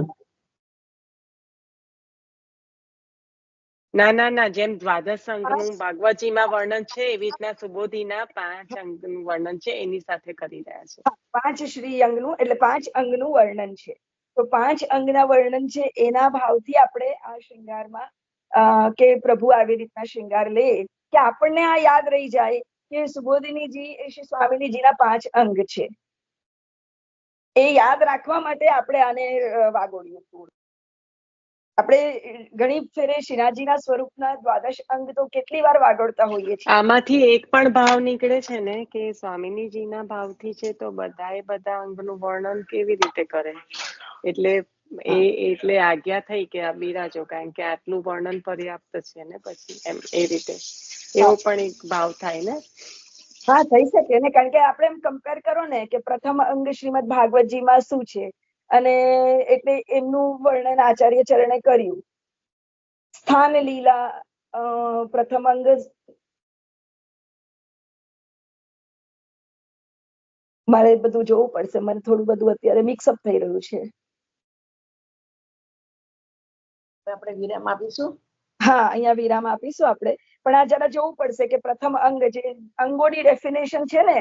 B: ના, જેમ દ્વાદશ અંગનું ભાગવતજીમાં વર્ણન છે એવી રીતના સુબોધીના 5 અંગનું વર્ણન છે એની સાથે કરી રહ્યા છે.
D: 5 શ્રીઅંગનું એટલે 5 અંગનું વર્ણન છે. તો 5 અંગના વર્ણન છે એના ભાવથી આપણે આ શ્રૃંગારમાં કે પ્રભુ આવી રીતના શ્રૃંગાર લે કે આપણને આ યાદ રહી જાય કે સુબોધિનીજી એ શ્રી સ્વામિનીજીના 5 અંગ છે. એ યાદ રાખવા માટે આપણે આને વાગોળ્યું. આપણે ઘણી ફેરે શ્રીનાથજીના સ્વરૂપના દ્વાદશ અંગ તો કેટલી વાર વાગોળતા હોઈએ છીએ.
B: આમાંથી એક પણ ભાવ નીકળે છે ને કે સ્વામિનીજીના ભાવથી છે તો બધા અંગનું વર્ણન કેવી રીતે કરે, એટલે આજ્ઞા થઈ કે આ બિરાજો, કારણ કે આટલું વર્ણન પર્યાપ્ત છે ને પછી એમ એ રીતે એવો પણ એક ભાવ થાય ને.
D: હા, થઈ શકે ને, કારણ કે આપણે એમ કમ્પેર કરો ને કે પ્રથમ અંગ શ્રીમદ ભાગવતજીમાં શું છે, અને એટલે એમનું વર્ણન આચાર્ય ચરણે કર્યું. સ્થાન લીલા પ્રથમ અંગ, મારે બધું જોવું પડશે, મને થોડું બધું અત્યારે મિક્સઅપ થઈ રહ્યું છે.
F: આપણે વિરામ આપીશું.
D: હા, અહીંયા વિરામ આપીશું આપણે, પણ આ જરા જોવું પડશે કે પ્રથમ અંગ જે અંગોની ડેફિનેશન છે ને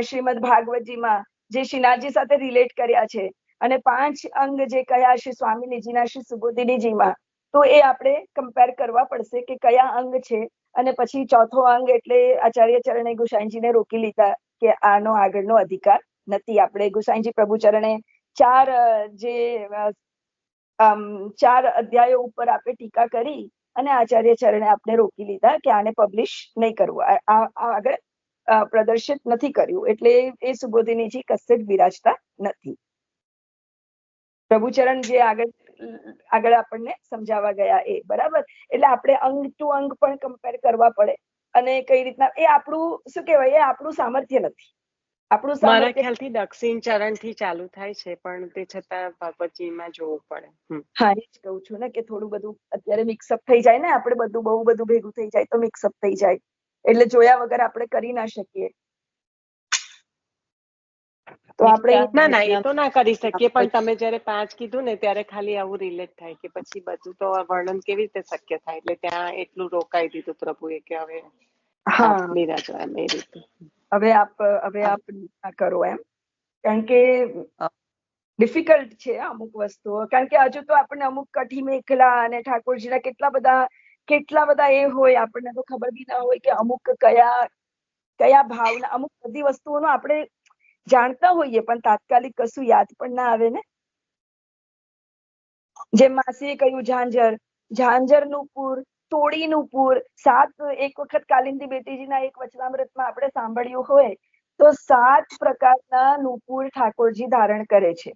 D: શ્રીમદ ભાગવતજીમાં જે શ્રીનાથજી સાથે રિલેટ કર્યા છે, અને 5 અંગ જે કયા શ્રી સ્વામિનીજીના શ્રી સુબોધિનીજીમાં, તો એ આપણે કમ્પેર કરવા પડશે કે કયા અંગ છે. અને પછી ચોથો અંગ એટલે આચાર્ય ચરણે ગુસાઈજીને રોકી લીધા કે આનો આગળનો અધિકાર નથી. આપણે ગુસાઈજી પ્રભુ ચરણે 4 અધ્યાયો ઉપર આપણે ટીકા કરી અને આચાર્ય ચરણે આપણે રોકી લીધા કે આને પબ્લિશ નહીં કરવું, આગળ પ્રદર્શિત નથી કર્યું. એટલે એ સુબોધિનીજી કશે જ બિરાજતા નથી. પ્રભુચરણ જે આગળ આપણને સમજાવવા ગયા એ બરાબર. એટલે આપણે અંગ ટુ અંગ પણ કમ્પેર કરવા પડે, અને કઈ રીતના એ આપણું શું કહેવાય, એ આપણું સામર્થ્ય નથી.
B: મારા ખ્યાલથી દક્ષિણ ચરણ થી ચાલુ થાય છે, પણ તે છતાં ભાગવતજીમાં જોવું પડે.
D: હા, એ જ કહું છું ને કે થોડું બધું અત્યારે મિક્સઅપ થઈ જાય ને, આપણે બહુ બધું ભેગું થઈ જાય તો મિક્સઅપ થઈ જાય, એટલે જોયા વગર આપણે કરી ના શકીએ. તો આપણે
B: ના એ તો ના કરી શકીએ, પણ તમે જયારે 5 કીધું ને ત્યારે ખાલી આવું રિલેટ થાય કે પછી બધું તો વર્ણન કેવી રીતે શક્ય થાય, એટલે ત્યાં એટલું રોકાઈ દીધું પ્રભુએ કે હવે બિરાજો એમ એ રીતે.
D: હવે આપ કરો એમ, કારણ કે ડિફિકલ્ટ છે અમુક વસ્તુઓ, કારણ કે હજુ તો આપણને અમુક કઠી મેખલા અને ઠાકોરજીના કેટલા બધા એ હોય, આપણને તો ખબર બી ના હોય કે અમુક કયા ભાવના, અમુક બધી વસ્તુઓનો આપણે જાણતા હોઈએ પણ તાત્કાલિક કશું યાદ પણ ના આવે ને. જેમ માસીએ કહ્યું ઝાંઝરનું પૂર, તોડીનું પૂર, 7 એક વખત કાલિંદી બેટીજીના એક વચનામૃતમાં આપણે સાંભળ્યું હોય તો 7 પ્રકારના નુપુર ઠાકોરજી ધારણ કરે છે.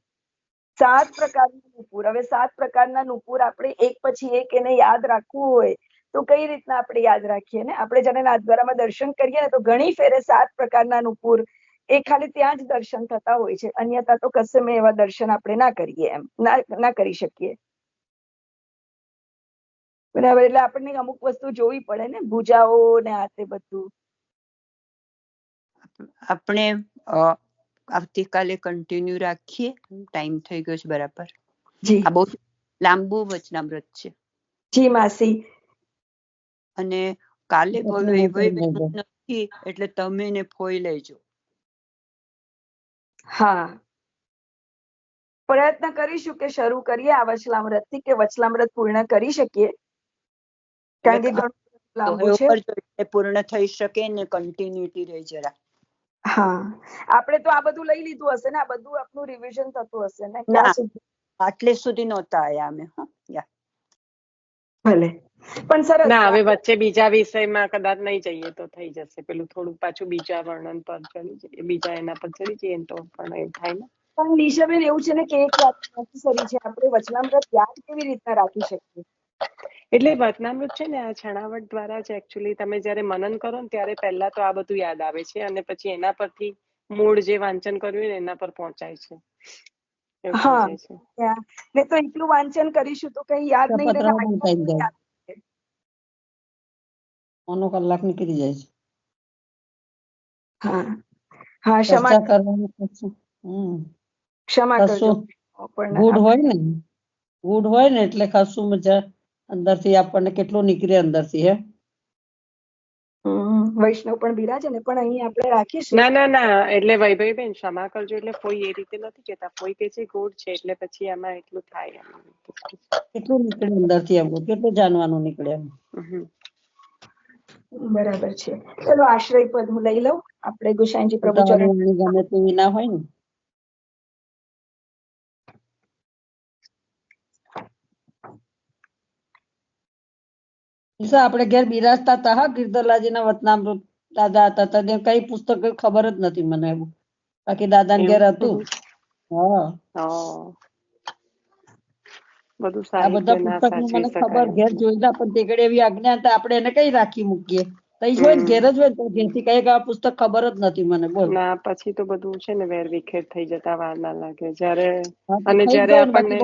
D: 7 પ્રકારના નુપુર. હવે 7 પ્રકારના નુપુર આપણે એક પછી એક એને યાદ રાખવું હોય તો કઈ રીતના આપણે યાદ રાખીએ ને. આપણે જ્યારે નાથદ્વારામાં દર્શન કરીએ ને તો ઘણી ફેરે 7 પ્રકારના નુપુર એ ખાલી ત્યાં જ દર્શન થતા હોય છે, અન્યથા તો કશે મેં એવા દર્શન આપણે ના કરીએ, એમ ના કરી શકીએ. બરાબર. એટલે આપણને અમુક વસ્તુ જોવી પડે ને, ભૂજાઓ ને આ તે બધું.
A: આપણે આવતીકાલે કન્ટિન્યુ રાખીએ, ટાઈમ થઈ ગયો છે બરાબર. આ બહુ લાંબુ વચનામૃત છે.
D: જી માસી.
A: અને કાલે નથી એટલે તમે ને ફોઈ લેજો.
D: હા, પ્રયત્ન કરીશું કે શરૂ કરીએ આ વચલામૃત થી, કે વચલામૃત પૂર્ણ કરી શકીએ, કારણ કે ઘણું લાંબુ છે.
A: પૂર્ણ થઈ શકે ને કન્ટિન્યુટી રહે જરા.
D: હા, આપણે તો આ બધું લઈ લીધું હશે ને, આ બધું આપનું રિવિઝન થતું હશે ને? ક્યાં સુધી?
A: આટલે સુધી નહોતા આયા અમે.
D: ભલે, પણ સરસ.
B: ના, હવે વચ્ચે બીજા વિષયમાં કદાચ નહીં જઈએ તો થઈ જશે. પેલું થોડું પાછું બીજા વર્ણન પર ચડી જઈએ, બીજા એના પર ચડી જઈએ તો પણ એવું થાય ને.
D: પણ લીશાબેન, એવું છે ને કે એક વાત નેસેસરી છે, આપણે વચનામૃત યાદ કેવી રીતના રાખી શકીએ?
B: એટલે વચનામૃત છે ને, આ છણાવટ દ્વારા જ એકચ્યુઅલી તમે જયારે મનન કરો ને ત્યારે પહેલા તો આ બધું યાદ આવે છે, અને પછી એના પરથી મૂળ જે વાંચન કર્યું ને એના પર પહોંચાય છે.
D: હા, ને તો એટલું વાંચન કરીશું તો કઈ યાદ નહીં રહે.
E: મોનો કલાક નીકળી જાય છે.
D: હા હા, ક્ષમા કરવાનું. ક્ષમા કરજો.
E: ગુડ હોય ને એટલે ખાસું મજા અંદરથી આપણને કેટલું નીકળે અંદરથી. હે,
D: વૈષ્ણવ પણ બિરાજે ને, પણ અહીં આપણે રાખીશું.
B: ના, એટલે વૈભવીબેન ક્ષમા કરજો એટલે કોઈ એ રીતે નથી કેતા. કોઈ કે છે ગુડ છે એટલે પછી એમાં એટલું થાય.
E: કેટલું નીકળે અંદરથી, એમ કેટલું જાણવાનું નીકળે.
D: બરાબર છે. ચલો, આશ્રય પદ હું લઈ લઉં. આપણે ગુસાઈજી પ્રભુ ચરણ
E: ગમે તેવી ના હોય ને. આપણે ઘેર બિરાજતા હતા. હા, ગિરધરલાજીના વચનામૃત દાદા હતા તને કઈ પુસ્તક ખબર જ નથી મને. એવું બાકી દાદા ઘેર હતું. હા, આ બધા પુસ્તક નું મને ખબર, ઘેર જોયેલા, પણ તેગડે એવી આજ્ઞા હતા આપણે એને કઈ રાખી મૂકીએ. તઈ હોય ઘેર જ હોય તો ઘેરથી કઈ આ પુસ્તક ખબર જ નથી મને. બોલ,
B: ના પછી તો બધું છે ને વેર વિખેર થઈ જતા વાર ના લાગે. જયારે આપણને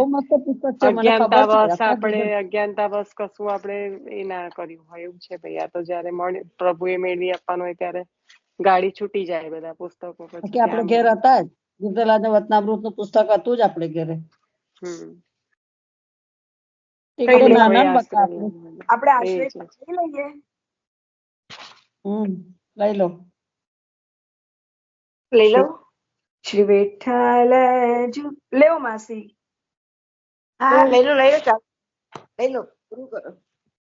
B: અજ્ઞાનતાવશ કશું આપણે એ ના કર્યું હોય એવું છે. ભાઈ, આ તો જયારે પ્રભુએ મેળવી આપવાનું હોય ત્યારે ગાડી છૂટી જાય બધા પુસ્તકો.
E: પછી આપણે ઘેર હતા જ, ગિરધરલાજ વચનામૃત નું પુસ્તક હતું જ આપણે ઘેરે.
D: આપણે આશ્રય લઈએ.
E: લઈ લો,
D: લઈ લો. શ્રી વિઠ્ઠલ લેવો માસી.
F: હા, લઈ લો. પૂરું કરો.